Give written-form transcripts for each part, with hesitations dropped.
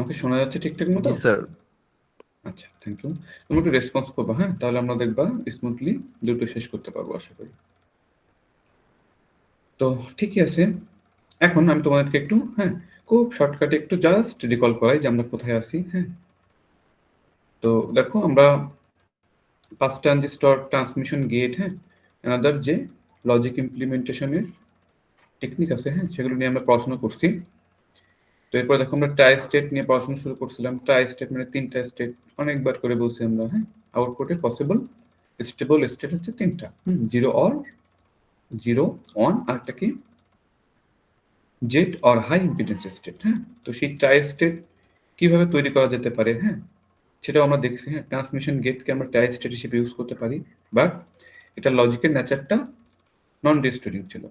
আমাকে শোনা যাচ্ছে ঠিকঠাক মতো? জি স্যার। আচ্ছা, থ্যাংক ইউ। তুমি একটু রেসপন্স করবা, হ্যাঁ? তাহলে আমরা দেখবা স্মুথলি দ্রুত শেষ করতে পারবো আশা করি। তো ঠিকই আছে। এখন আমি তোমাদেরকে একটু, হ্যাঁ, খুব শর্টকাটে একটু জাস্ট রিকল করাই যে আমরা কোথায় আছি, হ্যাঁ? তো দেখো আমরা 5 ট্রানজিস্টর ট্রান্সমিশন গেট, হ্যাঁ? অ্যানাদার যে লজিক ইমপ্লিমেন্টেশনের টেকনিক আছে, হ্যাঁ? সেগুলো নিয়ে আমরা পড়াশোনা করছি। তো এরপর দেখো আমরা ট্রাই স্টেট নিয়ে পড়াশোনা শুরু করছিলাম। ট্রাই স্টেট মানে 3টা স্টেট অনেকবার করে বলছি আমরা, হ্যাঁ? আউটপুটে পসিবল স্টেবল স্টেট হচ্ছে 3টা। 0 অর 0 অন আরেকটা কি? Z or high impedance state, হ্যাঁ? তো সেই ট্রাই স্টেট কিভাবে তৈরি করা যেতে পারে, হ্যাঁ? সেটাও আমরা দেখছি, হ্যাঁ? ট্রান্সমিশন গেটকে আমরা ট্রাই স্টেট হিসেবে ইউজ করতে পারি। বাট এটা লজিকের নেচারটা নন ডিস্টোরিং ছিল।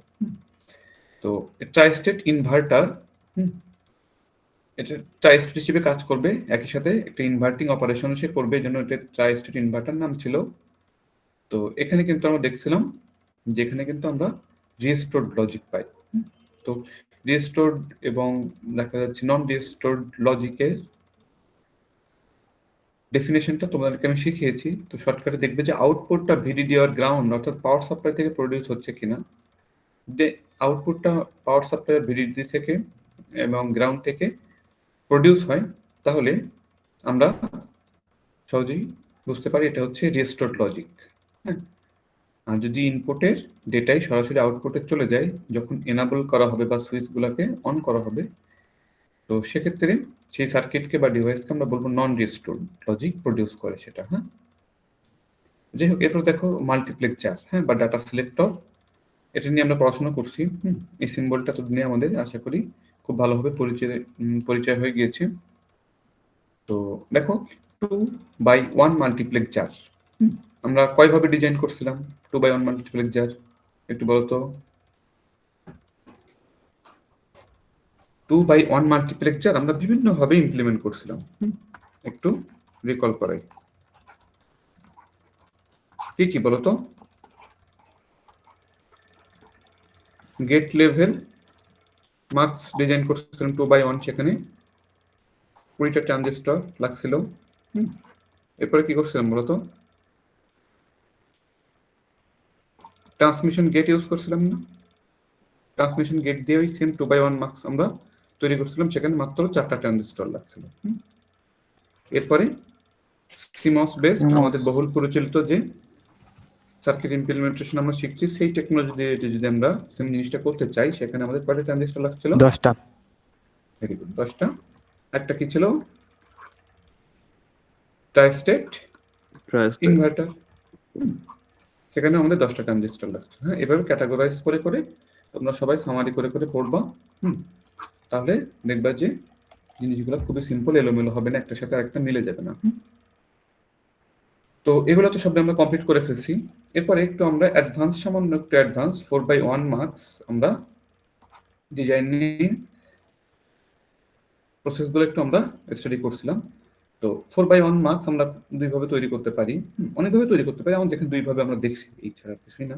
তো ট্রাই স্টেট ইনভার্টার, এটা ট্রাই স্টেট হিসেবে কাজ করবে, একই সাথে একটা ইনভার্টিং অপারেশনও সে করবে, এই জন্য এটা ট্রাই স্টেট ইনভার্টার নাম ছিল। তো এখানে কিন্তু আমরা দেখছিলাম যেখানে কিন্তু আমরা রিস্টোরড লজিক পাই। তো রিস্টোরড এবং দেখা যাচ্ছে নন রিস্টোরড লজিকের ডেফিনেশনটা তোমাদেরকে আমি শিখিয়েছি। তো শর্টকাটে দেখবে যে আউটপুটটা ভিডিডি আর গ্রাউন্ড অর্থাৎ পাওয়ার সাপ্লাই থেকে প্রডিউস হচ্ছে কিনা। আউটপুটটা পাওয়ার সাপ্লাই ভিডিডি থেকে এবং গ্রাউন্ড থেকে প্রডিউস হয়, তাহলে আমরা সহজেই বুঝতে পারি এটা হচ্ছে রিস্টোরড লজিক, হ্যাঁ? আর যদি ইনপুটের ডেটাই সরাসরি আউটপুটে চলে যায় যখন এনাবল করা হবে বা সুইচগুলোকে অন করা হবে, তো সেক্ষেত্রে সেই সার্কিটকে বা ডিভাইসকে আমরা বলবো নন রিস্টোরড লজিক প্রডিউস করে সেটা, হ্যাঁ? যাই হোক, এরপর দেখো মাল্টিপ্লেক্সার, হ্যাঁ, বা ডাটা সিলেক্টর, এটা নিয়ে আমরা পড়াশোনা করছি। এই সিম্বলটা তো নিয়ে আমাদের আশা করি খুব ভালোভাবে পরিচয় হয়ে গিয়েছে। তো দেখো 2x1 মাল্টিপ্লেক্সার আমরা কয়ভাবে ডিজাইন করছিলাম? 2x1 মাল্টিপ্লেক্সার একটু বলো তো। 2x1 মাল্টিপ্লেক্সার আমরা বিভিন্নভাবে ইমপ্লিমেন্ট করছিলাম। একটু রিকল করাই, কি কি বলতো? গেট লেভেল মার্কস ডিজাইন করছিলাম 2x1, সেখানে 20টা ট্রানজিস্টর লাগছিল। এরপরে কি করছিলাম বলতো? ট্রান্সমিশন গেট ইউজ করছিলাম না? ট্রান্সমিশন গেট দিয়ে ওই সেম 2x1 মার্কস আমরা তৈরি করছিলাম, সেখানে মাত্র 4টা ট্রানজিস্টর লাগছিল। এরপরে সিমস বেসড আমাদের বহুল পরিচালিত যে সার্কিট ইমপ্লিমেন্টেশন আমরা শিখছি, সেই টেকনোলজি দিয়ে যদি আমরা সেম জিনিসটা করতে চাই, সেখানে আমাদের কয়টা ট্রানজিস্টর লাগছিল? 10টা। ভেরি গুড, 10টা। একটা কি ছিল? ট্রাইস্টেট ইনভার্টার। সেখানে আমাদের 10টা ট্রানজিস্টর লাগছে, হ্যাঁ? এভাবে ক্যাটাগরাইজ করে করে তোমরা সবাই সামারি করে করে পড়বা। তাহলে দেখবা যে জিনিসগুলো খুবই সিম্পল, এলোমেলো হবে না, একটার সাথে আরেকটা মিলে যাবে না। তো এগুলো তো সব আমরা কমপ্লিট করে ফেলছি। এরপরে একটু আমরা অ্যাডভান্স, সামান্য একটু অ্যাডভান্স 4x1 মার্কস আমরা ডিজাইনিং প্রসেসগুলো একটু আমরা স্টাডি করছিলাম। তো 4x1 মার্কস আমরা দুইভাবে তৈরি করতে পারি, অনেকভাবে তৈরি করতে পারি, আমাদের এখানে দুইভাবে আমরা দেখছি, এই ছাড়া কিছুই না।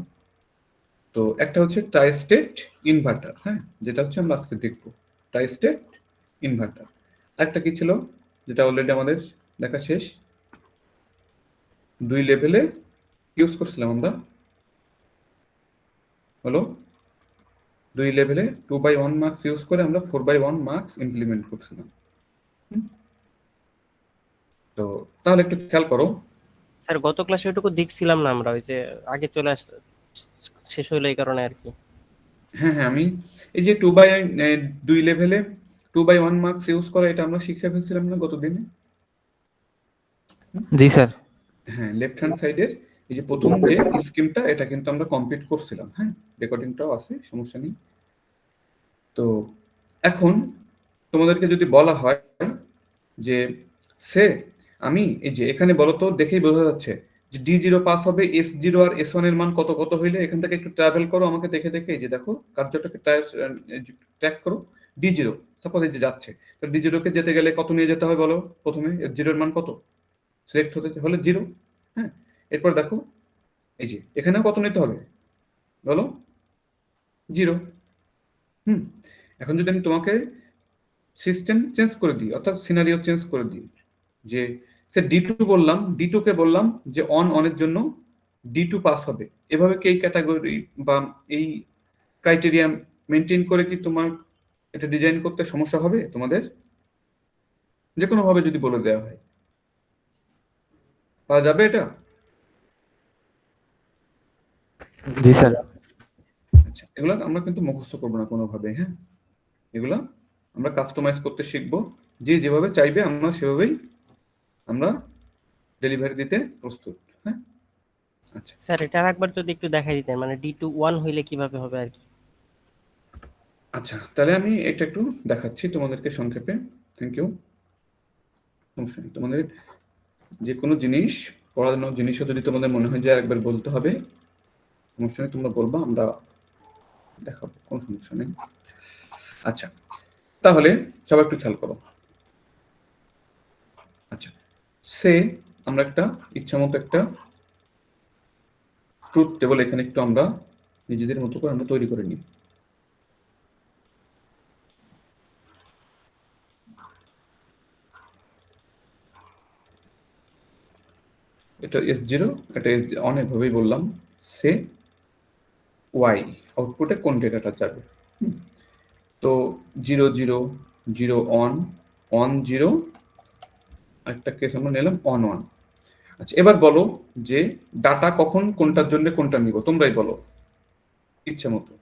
তো একটা হচ্ছে ট্রাইস্টেট ইনভার্টার, হ্যাঁ, যেটা হচ্ছে আমরা আজকে দেখবো ট্রাইস্টেট ইনভার্টার। একটা কি ছিল যেটা অলরেডি আমাদের দেখা শেষ, 2 লেভেলে ইউজ করছিলাম আমরা, হলো 2 লেভেলে 2x1 মার্কস ইউজ করে আমরা 4x1 মার্কস ইমপ্লিমেন্ট করছিলাম। তো তাহলে একটু খেয়াল করো। স্যার গত ক্লাসে ওইটুকু দেখছিলাম না আমরা, ওই যে আগে চলে শেষ হইলো এই কারণে আর কি। হ্যাঁ হ্যাঁ, আমি এই যে 2 লেভেলে 2x1 মার্কস ইউজ করা, এটা আমরা শিখে ফেলছিলাম না গত দিনে? জি স্যার। হ্যাঁ, লেফট হ্যান্ড সাইডের এই যে প্রথম যে স্কিমটা, এটা কিন্তু আমরা কমপ্লিট করছিলাম, হ্যাঁ? রেকর্ডিংটাও আছে, সমস্যা নেই। তো এখন তোমাদেরকে যদি বলা হয় যে সে আমি এই যে এখানে বলো তো, দেখেই বোঝা যাচ্ছে যে D0 পাস হবে, S0 আর S1 এর মান কত কত হইলে, এখান থেকে একটু ট্রাভেল করো আমাকে দেখে দেখে, এই যে দেখো কার্যটাকে ট্র্যাক করো। D0 সাপোজ এই যে যাচ্ছে, তো D0 কে যেতে গেলে কত নিয়ে যেতে হবে বলো? প্রথমে S0 এর মান কত সিলেক্ট হতে হলে 0, হ্যাঁ? এরপর দেখো এই যে এখানেও কত নিতে হবে বলো? 0। এখন যদি আমি তোমাকে সিস্টেম চেঞ্জ করে দিই, অর্থাৎ সিনারিও চেঞ্জ করে দিই, যে সে D2 বললাম, D2 কে বললাম যে অনের জন্য D2 পাস হবে। এভাবে কি এই ক্যাটাগরি বা এই ক্রাইটেরিয়া মেনটেন করে কি তোমার এটা ডিজাইন করতে সমস্যা হবে তোমাদের? যে কোনো ভাবে যদি বলে দেওয়া হয়, পাওয়া যাবে এটা? জি স্যার। আচ্ছা, এগুলো আমরা কিন্তু মুখস্থ করবো না কোনোভাবে, হ্যাঁ, এগুলা আমরা কাস্টমাইজ করতে শিখবো, যে যেভাবে চাইবে আমরা সেভাবেই আমরা ডেলিভারি দিতে প্রস্তুত। হ্যাঁ, আচ্ছা স্যার এটা একবার যদি একটু দেখাই দিতেন, মানে D2 1 হইলে কিভাবে হবে আর কি। আচ্ছা, তাহলে আমি এটা একটু দেখাচ্ছি তোমাদেরকে সংক্ষেপে। Thank you. সমস্যা নেই, তোমাদের যে কোনো জিনিস, পড়ানোর জিনিসও যদি তোমাদের মনে হয় যে একবার বলতে হবে, সমস্যা নেই, তোমরা বলবা, আমরা দেখাবো, কোনো সমস্যা নেই। আচ্ছা, তাহলে সবাই একটু খেয়াল করো। আচ্ছা, সে আমরা একটা ইচ্ছা মতো একটা ট্রুথ টেবল এখানে একটু আমরা নিজেদের মতো করে আমরা তৈরি করে নিই। এটা S0, এটা অনেকভাবেই বললাম, সে ওয়াই আউটপুটে কোন ডেটাটা যাবে। তো 0 0 0 অন, অন 0, একটা কেস আমরা নিলাম অন 1। আচ্ছা, এবার বলো যে ডাটা কখন কোনটার জন্য কোনটা নিব, তোমরাই বলো ইচ্ছা মতো।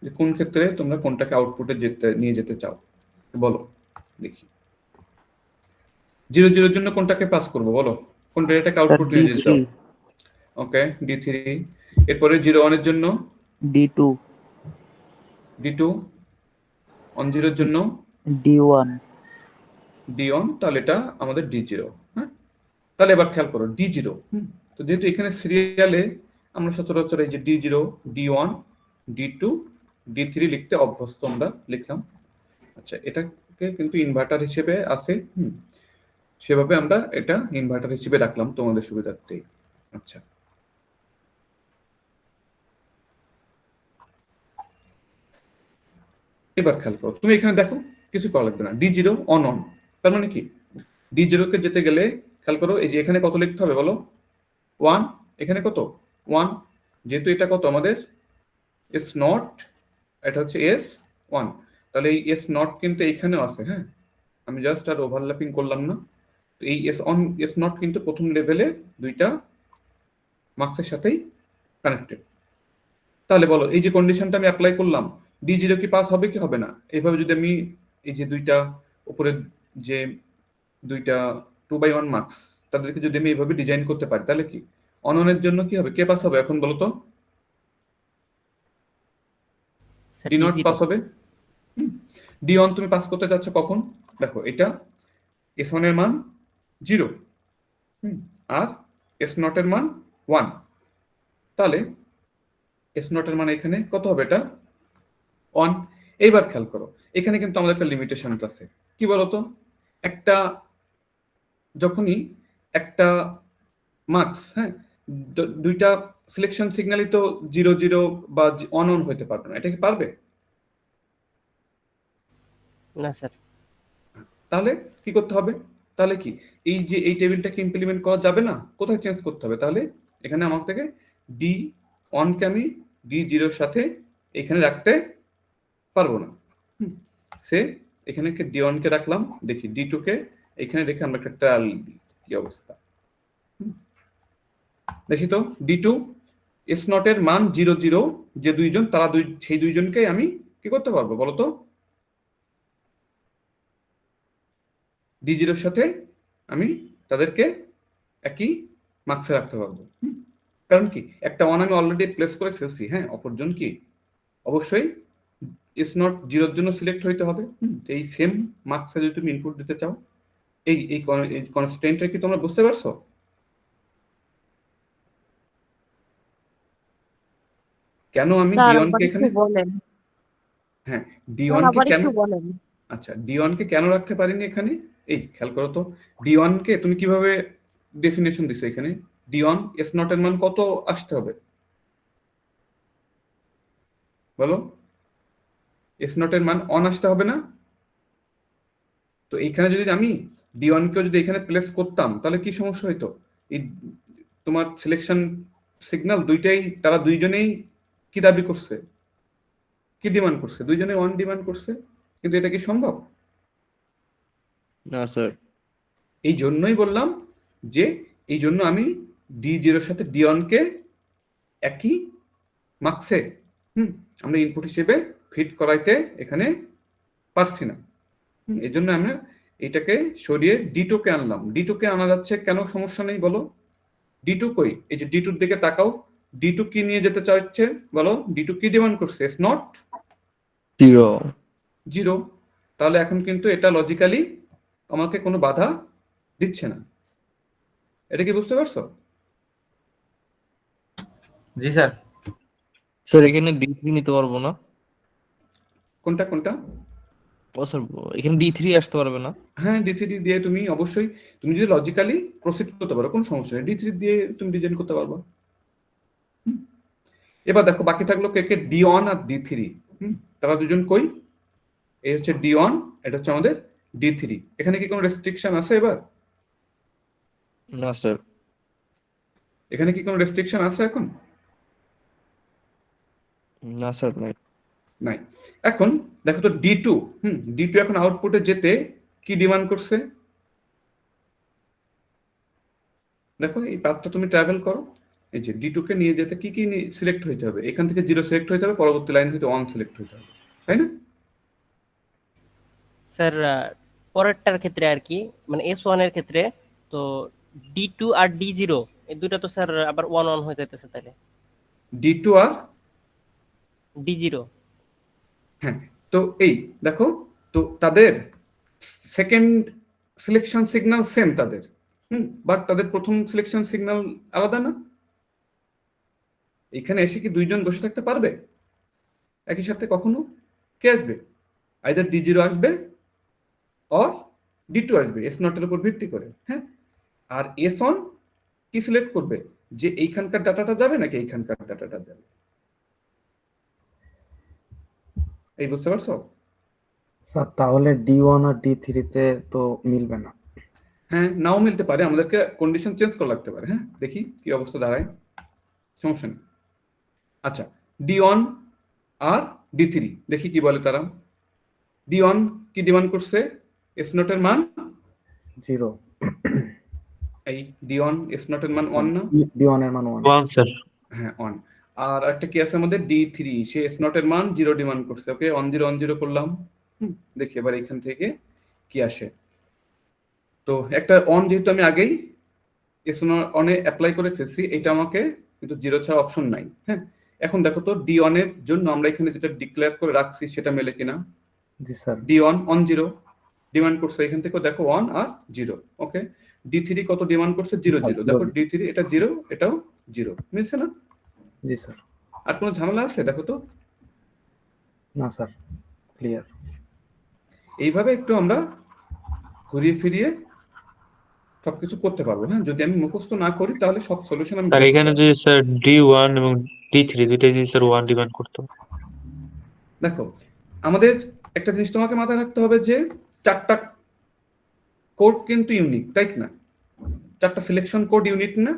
যে কোন ক্ষেত্রে তোমরা কোনটাকে আউটপুটে নিয়ে যেতে চাও, বলো দেখি। 0 0 জন্য কোনটাকে পাস করবো, বলো কোন ডেটাটাকে স্যার আউটপুট নিয়ে যেতে চাও। D3, ওকে, D3। এরপরে 0 1 এর জন্য D2, D2, অন 0 এর জন্য D1, D1, তাহলে এটা আমাদের D0। হ্যাঁ, তাহলে এবার খেয়াল করো D0। তো যেহেতু এখানে সিরিয়ালে আমরা সচরাচর এই যে D0, D1, D2, D3 লিখতে অভ্যস্ত, আমরা লিখলাম। আচ্ছা, এটাকে কিন্তু ইনভার্টার হিসেবে আছে, সেভাবে আমরা এটা ইনভার্টার হিসেবে রাখলাম তোমাদের সুবিধার্থে। আচ্ছা, এবার খেয়াল করো, তুমি এখানে দেখো কিছু করা লাগবে না, D0 অন অন, তার মানে কি D0 কে যেতে গেলে খেয়াল করো, এই যে এখানে কত লিখতে হবে বলো, 1, এখানে কত 1, যেহেতু এটা কত আমাদের এস নট, এটা হচ্ছে S1, তাহলে এই S0 কিন্তু এইখানেও আছে। হ্যাঁ, আমি জাস্ট আর ওভারল্যাপিং করলাম না। তো এই S0 কিন্তু প্রথম লেভেলে দুইটা মার্কসের সাথেই কানেক্টেড। তাহলে বলো এই যে কন্ডিশনটা আমি অ্যাপ্লাই করলাম, D0 কি পাস হবে কি হবে না? এইভাবে যদি আমি এই যে দুইটা উপরে যে দুইটা 2/1 মার্কস, তাদেরকে যদি আমি এইভাবে ডিজাইন করতে পারি, তাহলে কি অননের জন্য কি হবে, কে পাস হবে এখন বলো তো? Sir D0 D0। পাস হবে। D1 তুমি পাস করতে চাচ্ছ কখন? দেখো, এটা S1 এর মান 0, আর S0 এর মান 1, তাহলে S0 এর মান এখানে কত হবে, এটা 1। এইবার খেয়াল করো, এখানে কিন্তু আমাদের একটা লিমিটেশন আছে, কি বলতো? একটা যখনই একটা মার্কস, হ্যাঁ, দুইটা সিলেকশন সিগন্যালই তো 0 0 বা অন অন হইতে পারবে না, এটা কি পারবে? না স্যার। তাহলে কি করতে হবে? তাহলে কি এই যে এই টেবিলটাকে ইমপ্লিমেন্ট করা যাবে না, কোথায় চেঞ্জ করতে হবে? তাহলে এখানে আমার থেকে D1 কে আমি D0 এর সাথে এখানে রাখতে পারবো না। সে এখানে D1 কে রাখলাম, দেখি D2 কে এখানে রেখে আমরা একটা ট্রায়াল দিই কি অবস্থা। দেখি তো D2 S0 এর মান 0 0, যে দুইজন, তারা সেই দুইজনকে আমি কি করতে পারবো বলতো? D0 এর সাথে আমি তাদেরকে একই মার্কসে রাখতে পারবো। কারণ কি একটা ওয়ান আমি অলরেডি প্লেস করে ফেলছি, হ্যাঁ, অপরজন কি অবশ্যই S0 0 এর জন্য সিলেক্ট হইতে হবে। এই সেম মার্কসে যদি তুমি ইনপুট দিতে চাও, এই এই কনস্ট্যান্টটা কি তোমরা বুঝতে পারছো? কেন আমি স্যার D1 আবার কে একটু এখানে, বলেন। হ্যাঁ, স্যার D1 কে আবার কেন, একটু বলেন। আচ্ছা D1 কে কেন রাখতে পারিনি এখানে? এই খেয়াল করো তো, D1 কে তুমি কিভাবে ডেফিনেশন দিছো এখানে? D1 S0 এর মান কত আসতে হবে বলো? এস নটের মান অন আসতে হবে না? তো এইখানে যদি আমি D1 কেও যদি এখানে প্লেস করতাম তাহলে কি সমস্যা হইতো? এই তোমার সিলেকশন সিগন্যাল দুইটাই, তারা দুইজনেই কি দাবি করছে, কি ডিমান্ড করছে? দুইজনে অন ডিমান্ড করছে, কিন্তু এটা কি সম্ভব? না স্যার। এই জন্যই বললাম যে এই জন্য আমি D0 এর সাথে D1 কে একই মার্কসে আমরা ইনপুট হিসেবে ফিট করাইতে এখানে পারছি না। এই জন্য আমরা এটাকে সরিয়ে D2 কে আনলাম। D2 কে আনা যাচ্ছে কেন, সমস্যা নেই বলো? D2 কই? এই যে D2 এর দিকে তাকাও, D2 কি নিয়ে যেতে চাইছে বলো? D2 কি ডিমান্ড করছে? S not 0। তাহলে এখন কিন্তু এটা লজিক্যালি আমাকে কোনো বাধা দিচ্ছে না। এটা কি বুঝতে পারছো? জি স্যার। স্যার এখানে D3 নিতে পারবো না? কোনটা কোনটা? ও স্যার, এখানে D3 আসতে পারবে না? হ্যাঁ, D3 দিয়ে তুমি অবশ্যই, তুমি যদি লজিক্যালি প্রসিড করতে পারো কোনো সমস্যা নেই, D3 দিয়ে তুমি ডিজাইন করতে পারবা। এবার দেখো বাকি থাকলো কে কে, D1 আর D3। তারা দুজন কই? এই হচ্ছে D1, এটা হচ্ছে আমাদের D3। এখানে কি কোনো রেস্ট্রিকশন আছে এবার? না স্যার। এখানে কি কোনো রেস্ট্রিকশন আছে এখন? না স্যার, নাই। নাই। এখন দেখো তো D2, D2 এখন আউটপুটে যেতে কি ডিমান্ড করছে? দেখো এই পাথটা তুমি ট্রাভেল করো, এই যে D2 কে নিয়ে যেতে কি কি সিলেক্ট হইতে হবে? এখান থেকে 0 সিলেক্ট হইতে হবে, পরবর্তী লাইন হইতে 1 সিলেক্ট হইতে হবে, তাই না? স্যার পরেরটার ক্ষেত্রে আর কি, মানে S1 এর ক্ষেত্রে তো D2 আর D0 এই দুটো তো স্যার আবার 1 1 হয়ে যাইতেছে তাহলে। D2 আর D0 হ্যাঁ, তো এই দেখো, তো তাদের সেকেন্ড সিলেকশন সিগন্যাল সেম তাদের, বাট তাদের প্রথম সিলেকশন সিগন্যাল আলাদা না? এখানে এসে কি দুইজন বসে থাকতে পারবে একই সাথে কখনো? কে আসবে? আইদার D0 আসবে অর D2 আসবে, এস নটের উপর ভিত্তি করে। হ্যাঁ, আর S1 কি সিলেক্ট করবে, যে এইখানকার ডাটাটা যাবে নাকি এইখানকার ডাটাটা যাবে? এই বুঝতে পারছো? স্যার তাহলে D1 আর D3 তে তো মিলবে না। হ্যাঁ, নাও মিলতে পারে, আমাদেরকে কন্ডিশন চেঞ্জ করা লাগতে পারে। হ্যাঁ, দেখি কি অবস্থা দাঁড়ায়, সমস্যা নেই। আচ্ছা, D1 আর D3 দেখি কি বলে তারা। D1 কি ডিমান্ড করছে? এস নটের মান 0। এই D1 এস নটের মান 1 না? D1 এর মান 1। 1 স্যার। হ্যাঁ 1। আর একটা কি আছে আমাদের D3, সে এস নটের মান 0 ডিমান্ড করছে। ওকে, 1 0 1 0 করলাম। দেখি এবার এখান থেকে কি আসে। তো একটা অন যেহেতু আমি আগেই এস অনে অ্যাপ্লাই করে ফেলছি, এটা আমাকে কিন্তু 0 ছাড়া অপশন নাই। হ্যাঁ, এখন দেখো তো D1 এর জন্য আমরা এখানে যেটা ডিক্লেয়ার করে রাখছি সেটা মেলে কিনা। জি স্যার। D1 অন 0 ডিমান্ড করছে, এখান থেকে দেখো 1 আর 0। ওকে, D3 কত ডিমান্ড করছে? 0 0। দেখো D3 এটা 0, এটাও 0, মিলছে না? জি স্যার। আর কোনো ঝামেলা আছে দেখো তো? না স্যার, ক্লিয়ার। এইভাবে একটু আমরা ঘুরিয়ে ফিরিয়ে সবকিছু করতে পারবো। হ্যাঁ, যদি আমি মুখস্থ না করি তাহলে সব সলিউশন আমি স্যার এখানে যদি স্যার D1 এবং D3 দুইটাই যদি স্যার 1 ডিমান্ড করতো। দেখো আমাদের একটা জিনিস তোমাকে মাথায় রাখতে হবে যে চারটা কোড কিন্তু ইউনিক, তাই না? চারটা সিলেকশন কোড ইউনিক না?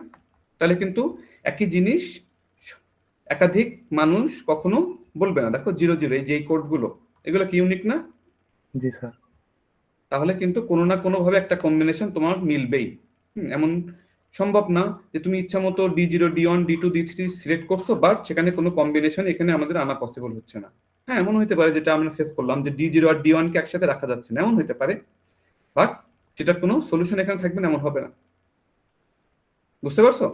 তাহলে কিন্তু একই জিনিস একাধিক মানুষ কখনো বলবে না। দেখো 0 0 এই যে কোডগুলো, এগুলো কি ইউনিক না? জি স্যার। তাহলে কিন্তু কোনো না কোনো ভাবে একটা কম্বিনেশন তোমার মিলবেই। এমন সম্ভব না যে তুমি ইচ্ছা মতো D0 D1 D2 D3 select করছো, বাট সেখানে কোনো কম্বিনেশন এখানে আমাদের আনা পসিবল হচ্ছে না। হ্যাঁ, এমন হতে পারে যেটা আমরা ফেস করলাম, যে D0 আর D1 কে একসাথে রাখা যাচ্ছে না, এমন হতে পারে, বাট সেটার কোনো সলিউশন এখানে থাকবে না, এমন হবে না। বুঝতে পারছো?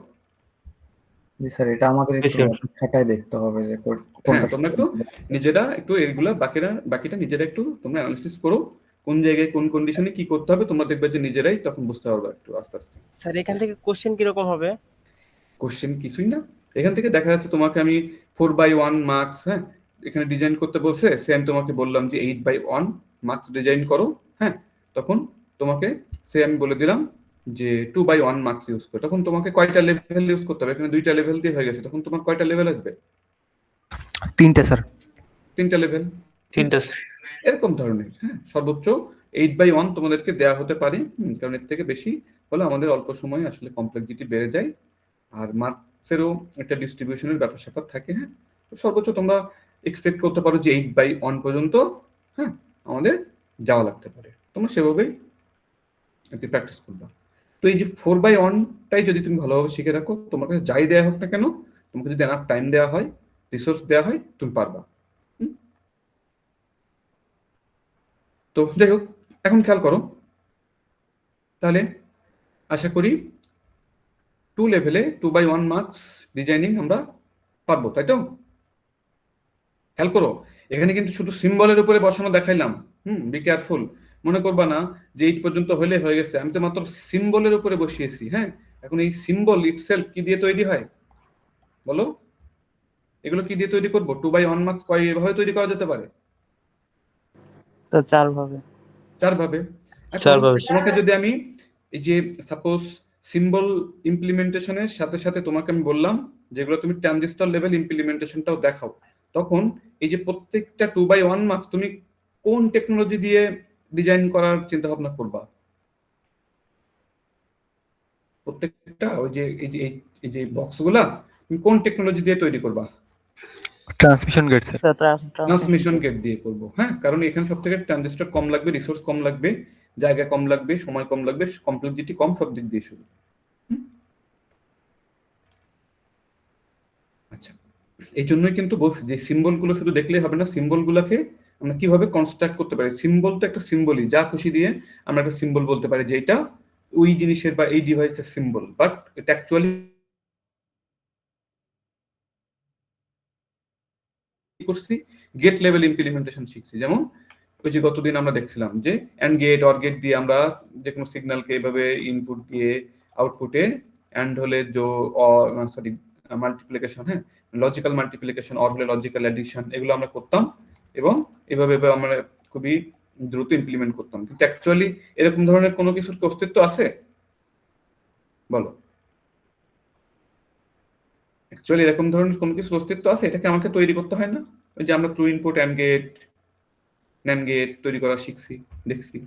জি স্যার, এটা আমাদের জি একটু স্যার। খাতায় দেখতে হবে যে হ্যাঁ, কোনটা। তোমরা একটু নিজেরা একটু এগুলা বাকিটা নিজেরা একটু তোমরা অ্যানালিসিস করো, কোন জায়গায় কোন কন্ডিশনে কি করতে হবে, তোমরা দেখবে যে নিজেরাই তখন বুঝতে পারবে একটু আস্তে আস্তে। স্যার এখান থেকে কোশ্চেন কিরকম হবে? কোশ্চেন কিছুই না, এখান থেকে দেখা যাচ্ছে তোমাকে আমি 4/1 মার্কস, হ্যাঁ, এখানে ডিজাইন করতে বলছে, সেম তোমাকে বললাম যে 8/1 মার্কস ডিজাইন করো। হ্যাঁ, তখন তোমাকে সে আমি বলে দিলাম যে 2/1 মার্কস ইউজ করো। তখন তোমাকে কয়টা লেভেল ইউজ করতে হবে? এখানে 2টা লেভেল দিয়ে হয়ে গেছে, তখন তোমার কয়টা লেভেল আসবে? 3টে স্যার। 3টা লেভেল। তিনটা এরকম ধরনের, হ্যাঁ, সর্বোচ্চ 8/1 তোমাদেরকে দেয়া হতে পারে, কারণ এর থেকে বেশি হলে আমাদের অল্প সময়ে আসলে কমপ্লেক্সিটি বেড়ে যায়, আর মার্কসেরও একটা ডিস্ট্রিবিউশনের ব্যাপার-স্যাপার থাকে, হ্যাঁ। তো সর্বোচ্চ তোমরা এক্সপেক্ট করতে পারো যে 8/1 পর্যন্ত, হ্যাঁ, আমাদের যাওয়া লাগতে পারে। তোমরা সেভাবেই একটু প্র্যাকটিস করবা। তো এই যে 4/1টাই যদি তুমি ভালোভাবে শিখে রাখো, তোমার কাছে যাই দেয়া হোক না কেন, তোমাকে যদি এনাফ টাইম দেওয়া হয়, রিসোর্স দেওয়া হয়, তুমি পারবা। তো যাই হোক, এখন খেয়াল করো, তাহলে আশা করি 2 লেভেলে 2/1 মার্কস ডিজাইনিং আমরা পারবো, তাই তো? খেয়াল করো, এখানে কিন্তু শুধু সিম্বলের উপরে বসানো দেখাইলাম, বি কেয়ারফুল। মনে করবা না যে 8 পর্যন্ত হলে হয়ে গেছে, আমি তো মাত্র সিম্বলের উপরে বসিয়েছি, হ্যাঁ। এখন এই সিম্বল ইটসেলফ কি দিয়ে তৈরি হয় বলো? এগুলো কি দিয়ে তৈরি করবো? 2/1 মার্কস কয়ভাবে তৈরি করা যেতে পারে? স্যার 4 ভাবে। 4 ভাবে। এখন 4 ভাবে। তোমাকে যদি আমি এই যে সাপোজ সিম্বল ইমপ্লিমেন্টেশনের সাথে সাথে তোমাকে আমি বললাম যেগুলো তুমি ট্রানজিস্টর লেভেল ইমপ্লিমেন্টেশনটাও দেখাও, তখন এই যে প্রত্যেকটা 2/1 মার্কস তুমি কোন টেকনোলজি দিয়ে ডিজাইন করার চিন্তা ভাবনা করবা? প্রত্যেকটা ওই যে এই যে বক্সগুলা তুমি কোন টেকনোলজি দিয়ে তৈরি করবা? Transmission gate sir. Sir transmission gate দিয়ে করব, হ্যাঁ, কারণ এখানে সবথেকে ট্রানজিস্টর কম লাগবে, রিসোর্স কম লাগবে, জায়গা কম লাগবে, সময় কম লাগবে, কমপ্লেক্সিটি কম, সব দিক দিয়ে শুরু। আচ্ছা, এই জন্যই কিন্তু বলছি যে সিম্বল গুলো শুধু দেখলেই হবে না, সিম্বল গুলাকে আমরা কিভাবে কনস্ট্রাক্ট করতে পারি। সিম্বল তো একটা সিম্বলই, যা খুশি দিয়ে আমরা একটা সিম্বল বলতে পারি যে এটা ওই জিনিসের বা এই ডিভাইসের সিম্বল, বাট এটা অ্যাকচুয়ালি করছি গেট লেভেল ইমপ্লিমেন্টেশন শিখছি। যেমন ওই যে গতদিন আমরা দেখছিলাম যে অ্যান্ড গেট অর গেট দিয়ে আমরা যে কোনো সিগন্যালকে এভাবে ইনপুট দিয়ে আউটপুটে অ্যান্ড হলে সরি মাল্টিপ্লিকেশন, হ্যাঁ, লজিক্যাল মাল্টিপ্লিকেশন, অর হলে লজিক্যাল অ্যাডিশন, এগুলো আমরা করতাম এবং এভাবে আমরা খুবই দ্রুত ইমপ্লিমেন্ট করতাম। কিন্তু অ্যাকচুয়ালি এরকম ধরনের কোনো কিছুর কি অস্তিত্ব আছে বলো? অ্যাকচুয়ালি এরকম ধরনের কোনো কিছুর অস্তিত্ব আছে? এটাকে আমাকে তৈরি করতে হয় না? ওই যে আমরা two input AND gate NAND gate তৈরি করা শিখছি, দেখছি।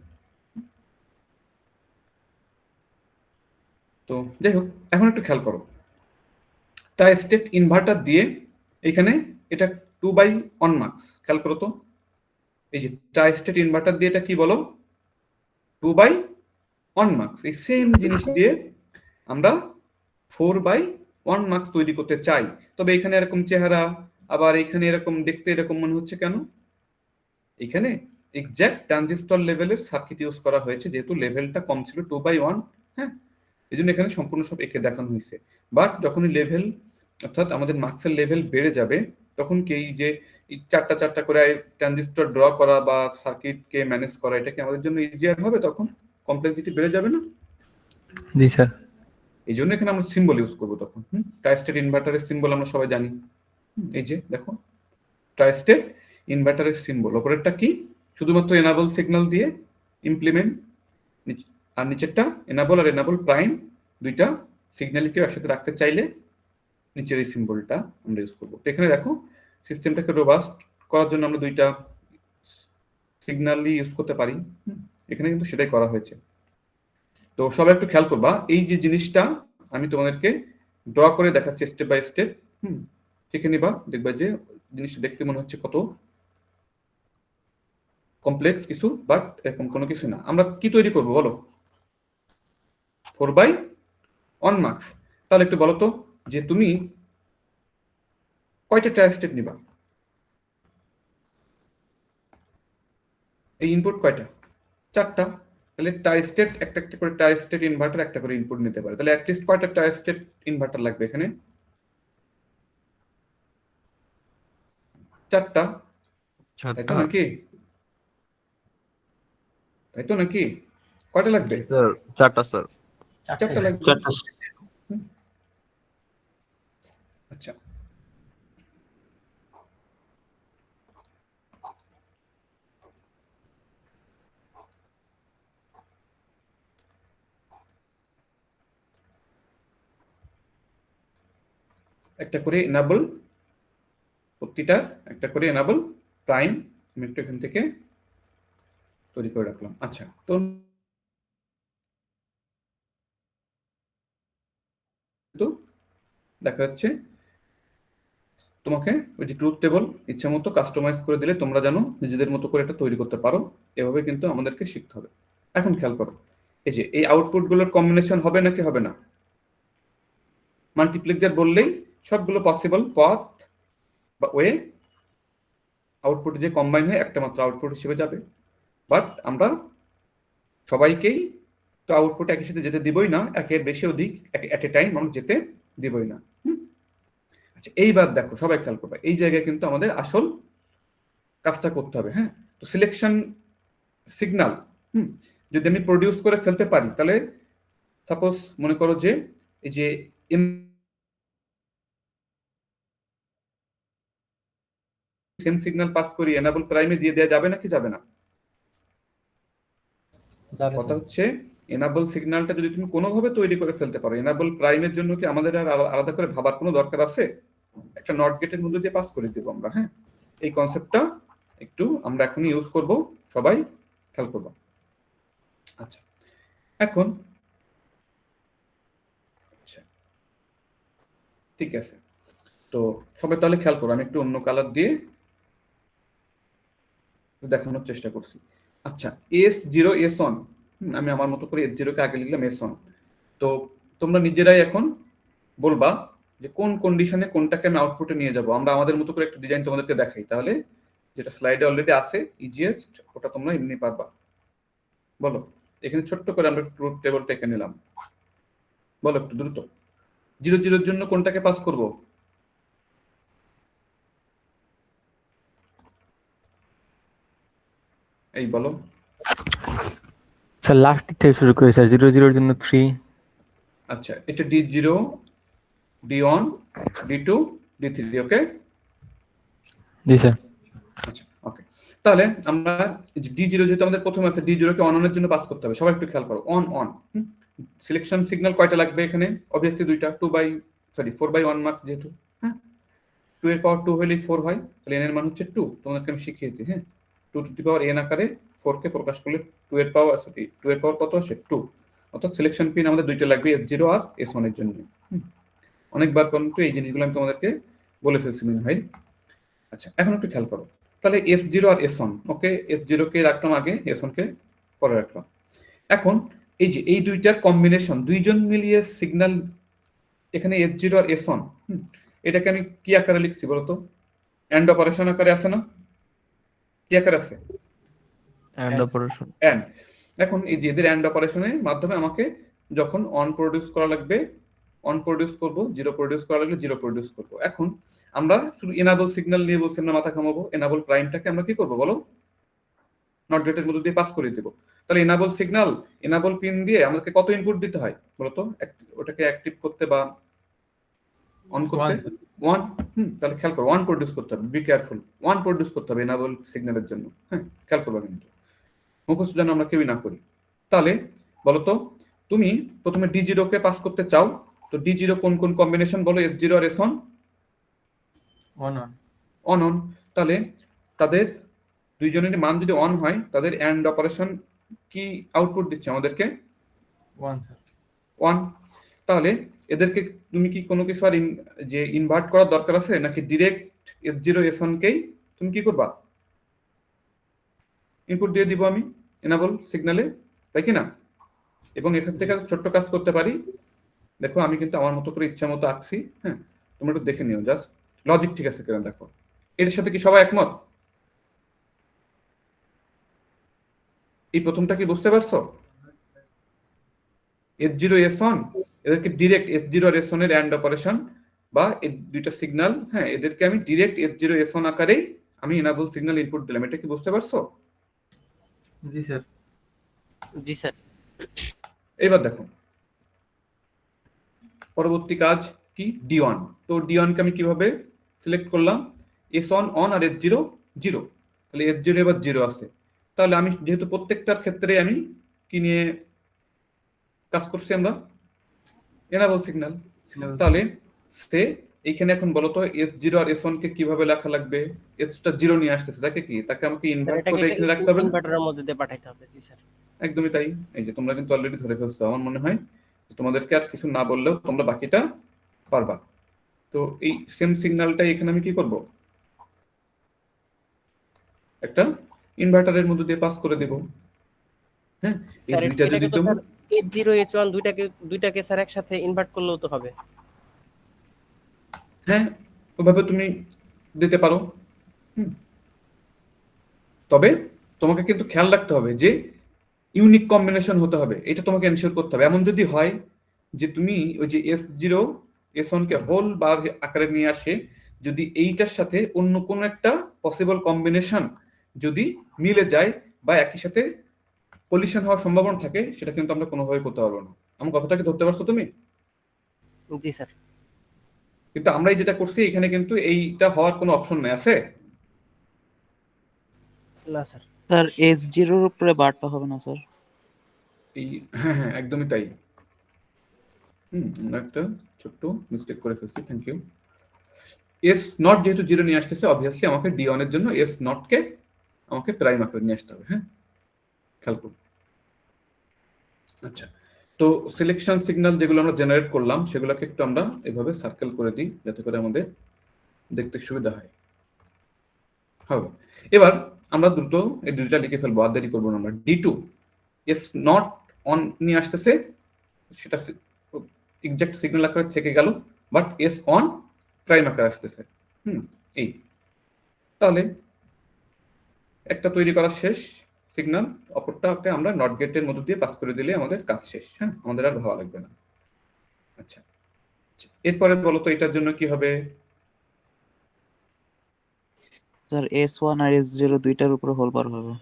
তো যাই হোক, এখন একটু খেয়াল করো, ট্রাই স্টেট ইনভার্টার দিয়ে এখানে এটা 2/1 মার্কস, খেয়াল করো তো, এই যে ট্রাই স্টেট ইনভার্টার দিয়ে এটা কি বলো? 2/1 মার্কস। এই সেম জিনিস দিয়ে আমরা 4/1 মার্কস তৈরি করতে চাই, তবে এখানে এরকম চেহারা, আবার এখানে এরকম দেখতে এরকম মনে হচ্ছে কেন? এখানে এক্সাক্ট ট্রানজিস্টর লেভেলের সার্কিট ইউজ করা হয়েছে, যেহেতু লেভেলটা কম ছিল 2/1, হ্যাঁ, এই জন্য এখানে সম্পূর্ণ সব একে দেখানো হয়েছে। বাট যখনই লেভেল অর্থাৎ আমাদের মার্কসের লেভেল বেড়ে যাবে, তখন কি এই যে চারটা চারটা করে ট্রানজিস্টর ড্র করা বা সার্কিটকে ম্যানেজ করা, এটা কি আমাদের জন্য ইজিয়ার হবে? তখন কমপ্লেক্সিটি বেড়ে যাবে না? জি স্যার। এই জন্য এখানে আমরা সিম্বল ইউজ করবো তখন। ট্রাইস্টেট ইনভার্টারের সিম্বল আমরা সবাই জানি, এই যে দেখো ট্রাইস্টেট ইনভার্টারের সিম্বল, ওপরেরটা কি? শুধুমাত্র এনাবল সিগন্যাল দিয়ে ইমপ্লিমেন্ট, আর নিচেরটা এনাবল আর এনাবল প্রাইম, দুইটা সিগন্যালকে একসাথে রাখতে চাইলে নিচের এই সিম্বলটা আমরা ইউজ করবো। তো এখানে দেখো সিস্টেমটাকে রোবাস্ট করার জন্য আমরা দুইটা সিগন্যালই ইউজ করতে পারি, এখানে কিন্তু সেটাই করা হয়েছে। তো সবাই একটু খেয়াল করবা, এই যে জিনিসটা আমি তোমাদেরকে ড্র করে দেখাচ্ছি স্টেপ বাই স্টেপ, শিখে নিবা, দেখবা যে জিনিসটা দেখতে মনে হচ্ছে কত কমপ্লেক্স কিছু, বাট এরকম কোনো কিছু না। আমরা কি তৈরি করবো বলো? 4/1 মার্কস। তাহলে একটু বলো তো যে তুমি কয়টা ট্রাই স্টেপ নিবা? এই ইনপুট কয়টা? 4টা। তাহলে ট্রাই স্টেট একটা একটা করে ট্রাই স্টেট ইনভার্টার একটা করে ইনপুট নিতে পারে, তাহলে অ্যাটলিস্ট কয়টা ট্রাই স্টেট ইনভার্টার লাগবে এখানে? 4টা, তাই তো নাকি? তাই তো নাকি? কয়টা লাগবে? স্যার 4টা স্যার। 4টা লাগবে। 4টা। আচ্ছা, একটা করে এনাবল, প্রতিটার একটা করে এনাবল প্রাইম আমি একটু এখান থেকে তৈরি করে রাখলাম। আচ্ছা, তো দেখা যাচ্ছে তোমাকে ওই যে ট্রুথ টেবল ইচ্ছা মতো কাস্টমাইজ করে দিলে তোমরা জানো নিজেদের মতো করে এটা তৈরি করতে পারো। এভাবে কিন্তু আমাদেরকে শিখতে হবে। এখন খেয়াল করো, এই যে এই আউটপুট গুলোর কম্বিনেশন হবে নাকি হবে না? মাল্টিপ্লেক্সার বললেই সবগুলো পসিবল পথ বা ওয়ে আউটপুট যে কম্বাইন হয়ে একটা মাত্র আউটপুট হিসেবে যাবে। বাট আমরা সবাইকেই তো আউটপুট একই সাথে যেতে দিবই না, একের বেশি অধিক এট এ টাইম আমরা যেতে দিবই না। আচ্ছা, এইবার দেখো সবাই খেয়াল করবে, এই জায়গায় কিন্তু আমাদের আসল কাজটা করতে হবে। হ্যাঁ, তো সিলেকশন সিগন্যাল যদি আমি প্রডিউস করে ফেলতে পারি, তাহলে সাপোজ মনে করো যে এই যে সেম সিগন্যাল পাস করি এনাবল প্রাইমে দিয়ে দেওয়া যাবে নাকি যাবে না? কথা হচ্ছে এনাবল সিগন্যালটা যদি তুমি কোনোভাবে তৈরি করে ফেলতে পারো, এনাবল প্রাইমের জন্য কি আমাদের আর আলাদা করে ভাবার কোনো দরকার আছে? একটা নট গেটের মধ্যে দিয়ে পাস করে দেবো আমরা। হ্যাঁ, এই কনসেপ্টটা একটু আমরা এখন ইউজ করব, সবাই খেয়াল করবো। আচ্ছা, এখন আচ্ছা ঠিক আছে, তো সবাই তাহলে খেয়াল করো, আমি একটু অন্য কালার দিয়ে দেখানোর চেষ্টা করছি। আচ্ছা, S0 S1, আমি আমার মতো করে S0 কে আগে লিখলাম S1। তো তোমরা নিজেরাই এখন বলবা যে কোন কন্ডিশনে কোনটাকে আমি আউটপুটে নিয়ে যাব। আমরা আমাদের মতো করে একটা ডিজাইন তোমাদেরকে দেখাই, তাহলে যেটা স্লাইডে অলরেডি আছে ইজিয়েস্ট ওটা তোমরা এমনি পারবা। বলো, এখানে ছোট্ট করে আমরা ট্রুথ টেবলটা এঁকে নিলাম। বলো একটু দ্রুত, 0 0 জন্য কোনটাকে পাস করব? এই বলো। স্যার লাস্ট থেকে শুরু করি স্যার, 0 0 জন্য 3। আচ্ছা, এটা D0 D1 D2 D3, ওকে? জি স্যার। আচ্ছা, ওকে, তাহলে আমরা D0 যেহেতু আমাদের প্রথমে আছে, D0 কে অনের জন্য পাস করতে হবে। সবাই একটু খেয়াল করো, অন সিলেকশন সিগন্যাল কয়টা লাগবে এখানে? অবভিয়াসলি দুইটা, 4/1 মার্কস যেহেতু। হ্যাঁ, 2 এর পাওয়ার 2 হলেই 4 হয়, তাহলে n এর মান হচ্ছে 2। তোমাদেরকে আমি শিখিয়েছি। হ্যাঁ, 2 টু দি পাওয়ার n আকারে 4 কে প্রকাশ করলে 2 এর পাওয়ার কত আসে? 2। অর্থাৎ সিলেকশন পিন আমাদের দুইটা লাগবে, S0 আর S1 এর জন্য। অনেকবার কিন্তু এই জিনিসগুলো আমি তোমাদেরকে বলে ফেলছি মনে হয়। আচ্ছা, এখন একটু খেয়াল করো, তাহলে S0 আর S1, ওকে, S0 কে রাখলাম আগে, S1 কে পরে রাখলাম। এখন এই যে এই দুইটার কম্বিনেশন, দুইজন মিলিয়ে সিগন্যাল এখানে S0 আর S1, এটাকে আমি কি আকারে লিখছি বলতো? এন্ড অপারেশন আকারে আছে না? কি আকারে আছে? AND operation. এন্ড। এখন এই যে এদের এন্ড অপারেশনের মাধ্যমে আমাকে যখন অন প্রডিউস করা লাগবে অন প্রডিউস করব, 0 প্রডিউস করা লাগলে 0 প্রডিউস করব। এখন আমরা শুধু এনাবল সিগন্যাল নিয়ে বলছি আমরা মাথা ঘামাবো। এনাবল প্রাইমটাকে আমরা কি করব বলো? নট গেটের মধ্যে দিয়ে পাস করে দেব। তাহলে এনাবল সিগন্যাল, এনাবল পিন দিয়ে আমাদেরকে কত ইনপুট দিতে হয় বলতো ওটাকে অ্যাক্টিভ করতে বা অন করতে? 1। তাহলে খেয়াল করো, 1 প্রডিউস করতে হবে। বি কেয়ারফুল, 1 প্রডিউস করতে হবে এনাবল সিগন্যালের জন্য। হ্যাঁ, খেয়াল করবা কিন্তু, মুখস্থ যেন আমরা কেউই না করি। তাহলে বলতো, তুমি প্রথমে D0 কে পাস করতে চাও, তো D0 কোন কোন কম্বিনেশন বলো? S0 R S1? অন। তাহলে তাদের দুইজনের মান যদি অন হয়, তাদের এন্ড অপারেশন কি আউটপুট দিচ্ছে আমাদেরকে? 1। তাহলে এদেরকে তুমি কি কোনো কিছু আর যে ইনভার্ট করার দরকার আছে নাকি ডিরেক্ট S0 S1 কেই তুমি কি করবা? ইনপুট দিয়ে দিব আমি এনাবল সিগন্যালে, তাই কি না? এবং এখান থেকে ছোট্ট কাজ করতে পারি। দেখো, আমি কিন্তু আমার মতো করে ইচ্ছা মতো আঁকছি। হ্যাঁ, তোমরা একটু দেখে নিও, জাস্ট লজিক ঠিক আছে কিনা দেখো। এর সাথে কি সবাই একমত? এই প্রথমটা কি বুঝতে পারছো? S0 S1 এদেরকে ডিরেক্ট S0 আর S1 এর এন্ড অপারেশন বা এই দুইটা সিগন্যাল, হ্যাঁ, এদেরকে আমি ডিরেক্ট S0 S1 আকারেই আমি এনাবল সিগন্যাল ইনপুট দিলাম। এটা কি বুঝতে পারছো? জি স্যার। জি স্যার। এবার দেখো পরবর্তী কাজ কি? D1। তো D1 কে আমি কিভাবে সিলেক্ট করলাম? S1 on R S0 0। তাহলে S0 এবার 0 আছে। তাহলে আমি যেহেতু প্রত্যেকটার ক্ষেত্রে আমি কি নিয়ে কাজ করছি? আমরা এনাবল সিগন্যাল। তাহলে সে এইখানে এখন বলো তো S0 আর S1 কে কিভাবে লেখা লাগবে? S টা 0 নিয়ে আসতেছে, তাকে আমাকে স্যার ইনভার্ট এটাকে করে এখানে রাখতে হবে না? ইনভার্টারের মধ্যে দিয়ে পাঠাইতে হবে। জি স্যার। একদমই তাই। এই যে তোমরা কিন্তু অলরেডি ধরে ফেলছো, আমার মনে হয় যে তোমাদেরকে আর কিছু না বললেও তোমরা বাকিটা পারবা। তো এই সেম সিগন্যালটাই এখানে আমি কি করব, একটা ইনভার্টারের মধ্যে দিয়ে পাস করে দেব। হ্যাঁ, এই স্যার দুইটা এটাকে যদি তো তুমি, স্যার H0 H1 দুইটাকে স্যার একসাথে ইনভার্ট করলেও তো হবে। হ্যাঁ ওভাবে তুমি দিতে পারো। হুম, তবে তোমাকে কিন্তু খেয়াল রাখতে হবে যে ইউনিক কম্বিনেশন হতে হবে, এটা তোমাকে এনশিওর করতে হবে। এমন যদি হয় যে তুমি ওই যে S0 S1 কে হোল বার আকারে নিয়ে আসে, যদি এইটার সাথে অন্য কোনো একটা পসিবল কম্বিনেশন যদি মিলে যায় বা একই সাথে কলিশন হওয়ার সম্ভাবনা থাকে, সেটা কিন্তু আমরা কোনোভাবে করতে পারবো না। আমার কথাটাকে ধরতে পারছো তুমি? জি স্যার। কিন্তু আমরা যেটা করছি এখানে কিন্তু এইটা হওয়ার কোনো অপশন নাই, আছে? না স্যার। স্যার S0 এর উপরে বারটা হবে না স্যার? এই হ্যাঁ হ্যাঁ একদমই তাই। আমরা একটা ছোট্ট মিস্টেক করে ফেলছি, থ্যাংক ইউ। S0 যেহেতু 0 নিয়ে আসতেছে, অবভিয়াসলি আমাকে D1 এর জন্য S0 কে আমাকে প্রাইম আকারে নিয়ে আসতে হবে। হ্যাঁ, খেয়াল করুন। আচ্ছা, তো সিলেকশন সিগন্যাল যেগুলো আমরা জেনারেট করলাম সেগুলোকে একটু আমরা এভাবে সার্কেল করে দিই যাতে করে আমাদের দেখতে সুবিধা হয়। হবে, এবার আমরা দ্রুত এই দুইটা লিখে ফেলবো, আর দেরি করবো না আমরা। D2 S0 অন নিয়ে আসতেছে, সেটা এক্সাক্ট সিগন্যাল আকারে থেকে গেল, বাট S1 প্রাইম আকারে আসতেছে। এই তাহলে একটা তৈরি করা শেষ সিগন্যাল, অপরটাকে আমরা নট গেটের মধ্যে দিয়ে পাস করে দিলে আমাদের কাজ শেষ। হ্যাঁ, আমাদের আর ভাবা লাগবে না। আচ্ছা, এরপরে বলো তো এটার জন্য কি হবে? স্যার S1 আর S0 দুইটার উপরে হোল বার হবে।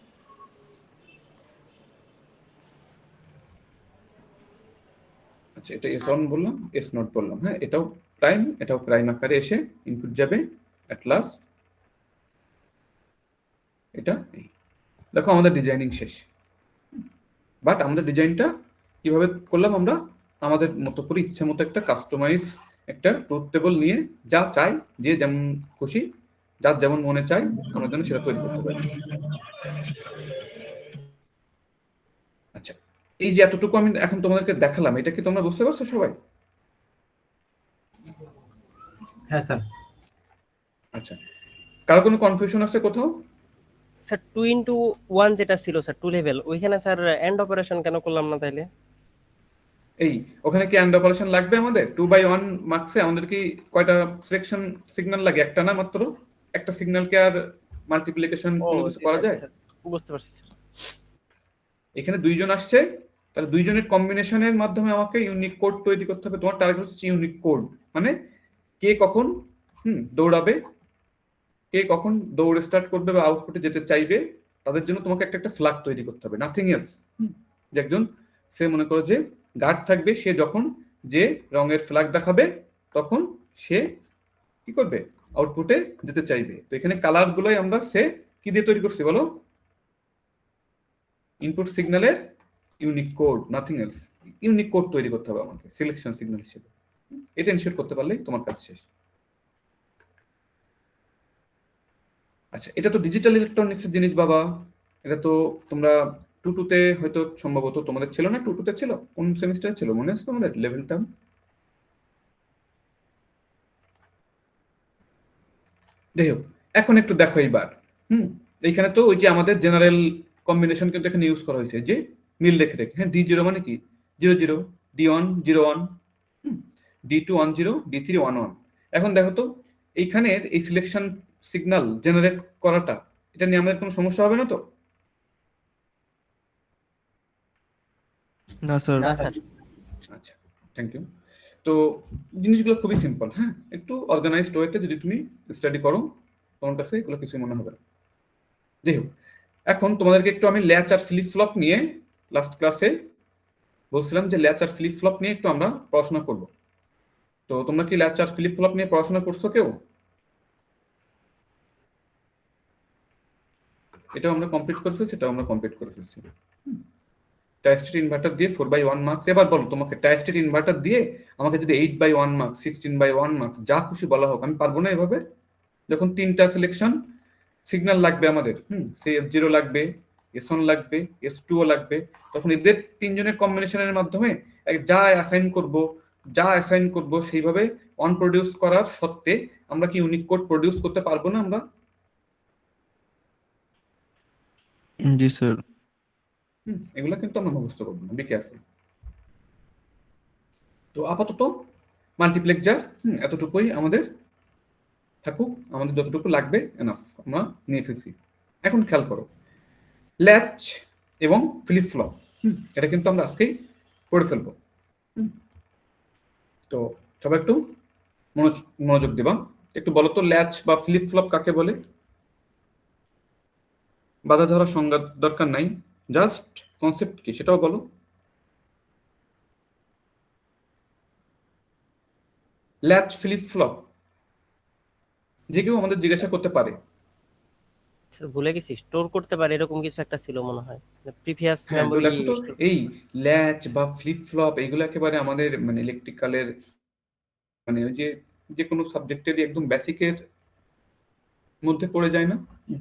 আচ্ছা, এটা S1 বললাম, S0 বললাম। হ্যাঁ, এটাও প্রাইম আকারে এসে ইনপুট যাবে অ্যাট লাস্ট। এটা দেখো আমাদের ডিজাইনিং শেষ, বাট আমাদের ডিজাইনটা কিভাবে করলাম আমরা আমাদের মতো করে ইচ্ছে মতো একটা কাস্টমাইজ একটা ট্রুথ টেবল নিয়ে যা চাই, যে যেমন খুশি, যার যেমন মনে চায় আমরা যেন সেটা তৈরি করতে পারি। আচ্ছা, এই যে এতটুকু আমি এখন তোমাদেরকে দেখালাম, এটা কি তোমরা বুঝতে পারছো সবাই? হ্যাঁ স্যার। আচ্ছা, কারো কোনো কনফিউশন আছে কোথাও? স্যার 2x1 যেটা ছিল স্যার 2 লেভেল, ওইখানে স্যার এন্ড অপারেশন কেন করলাম না তাইলে? এই ওখানে কি অ্যান্ড অপারেশন লাগবে আমাদের? 2/1 মার্কসে আমাদের কি কয়টা সিলেকশন সিগন্যাল লাগে? একটা না মাত্র? একটা সিগন্যালকে আর মাল্টিপ্লিকেশন ও কোনো কিছু জি করা স্যার, যায়? স্যার বুঝতে পারছি স্যার। এখানে দুইজন আসছে, তাহলে দুইজনের কম্বিনেশনের মাধ্যমে আমাকে ইউনিক কোড তৈরি করতে হবে। তোমার টার্গেট হচ্ছে ইউনিক কোড, মানে কে কখন দৌড়াবে, কে কখন দৌড় স্টার্ট করবে বা আউটপুটে যেতে চাইবে, তাদের জন্য তোমাকে একটা একটা ফ্ল্যাগ তৈরি করতে হবে, নাথিং এলস। যে একজন, সে মনে করো যে গার্ড থাকবে, সে যখন যে রঙের ফ্ল্যাগ দেখাবে তখন সে কি করবে, আউটপুটে যেতে চাইবে। তো এখানে কালার গুলোই আমরা সে কি দিয়ে তৈরি করছি বলো? ইনপুট সিগন্যালের unique code, nothing else. Unique code তৈরি করতে হবে আমাকে সিলেকশন সিগন্যাল হিসেবে। এটা এনশিওর করতে পারলেই তোমার কাজ শেষ। আচ্ছা, এটা তো ডিজিটাল ইলেকট্রনিক্সের জিনিস বাবা, এটা তো তোমরা 2-2 হয়তো সম্ভবত তোমাদের ছিল না? 2-2 ছিল? কোন সেমিস্টারে ছিল মনে আছে তোমাদের লেভেলটা? যাই হোক, এখন একটু দেখো এইবার। এইখানে তো ওই যে আমাদের জেনারেল কম্বিনেশন কিন্তু এখানে ইউজ করা হয়েছে, যে মিল রেখে রেখে। হ্যাঁ, D0 মানে কি 00, D1 01, D2 10, D3 11। এখন দেখো তো এইখানের এই সিলেকশন সিগন্যাল জেনারেট করাটা, এটা নিয়ে আমাদের কোনো সমস্যা হবে না তো? না স্যার। না স্যার। আচ্ছা, থ্যাংক ইউ। তো জিনিসগুলো খুবই সিম্পল। হ্যাঁ, একটু অর্গানাইজড ওয়েতে যদি তুমি স্টাডি করো তোমার কাছে এগুলো কিছু মনে হবে না। যাই হোক, এখন তোমাদেরকে একটু আমি ল্যাচ আর ফ্লিপ ফ্লপ নিয়ে, লাস্ট ক্লাসে বলছিলাম যে ল্যাচ আর ফ্লিপ ফ্লপ নিয়ে একটু আমরা পড়াশোনা করব। তো তোমরা কি ল্যাচ আর ফ্লিপ ফ্লপ নিয়ে পড়াশোনা করছো কেউ? এটাও আমরা কমপ্লিট করে ফেলছি, এটাও আমরা কমপ্লিট করে ফেলছি। টাই-স্টেট ইনভার্টার দিয়ে 4/1 মার্কস। এবার বলো তোমাকে টাই-স্টেট ইনভার্টার দিয়ে আমাকে যদি 8/1 মার্কস, 16/1 মার্কস যা খুশি বলা হোক, আমি পারবো না এভাবে। যখন 3টা সিলেকশন সিগন্যাল লাগবে আমাদের, সে F0 লাগবে, S1 লাগবে, S2 লাগবে, তখন এদের 3জনের কম্বিনেশনের মাধ্যমে যা অ্যাসাইন করব সেইভাবে অন প্রডিউস করার সত্ত্বে আমরা কি ইউনিক কোড প্রডিউস করতে পারবো না আমরা? জি স্যার। এগুলা কিন্তু আমরা মুখস্থ করবো না, বি কেয়ারফুল। তো আপাতত মাল্টিপ্লেক্সার এতটুকুই আমাদের থাকুক, আমাদের যতটুকু লাগবে এনাফ আমরা নিয়ে ফেলছি। এখন খেয়াল করো, ল্যাচ এবং ফ্লিপ ফ্লপ, এটা কিন্তু আমরা আজকেই পড়ে ফেলবো। তো সবাই একটু মনোযোগ দেবা। একটু বলো তো ল্যাচ বা ফ্লিপ ফ্লপ কাকে বলে? বাধা ধরা সংজ্ঞা দরকার নাই, জাস্ট কনসেপ্ট কি সেটাও বলো। ল্যাচ ফ্লিপ ফ্লপ যে কেউ আমাদের জিজ্ঞাসা করতে পারে। স্যার ভুলে গেছি, স্টোর করতে পারে এরকম কিছু একটা ছিল মনে হয়, প্রিভিয়াস হ্যাঁ, তো মেমরি। দেখো তো এই ল্যাচ বা ফ্লিপ ফ্লপ এগুলো একেবারে আমাদের মানে ইলেকট্রিক্যালের মানে ওই যে কোনো সাবজেক্টেরই একদম বেসিকের মধ্যে পড়ে যায় না?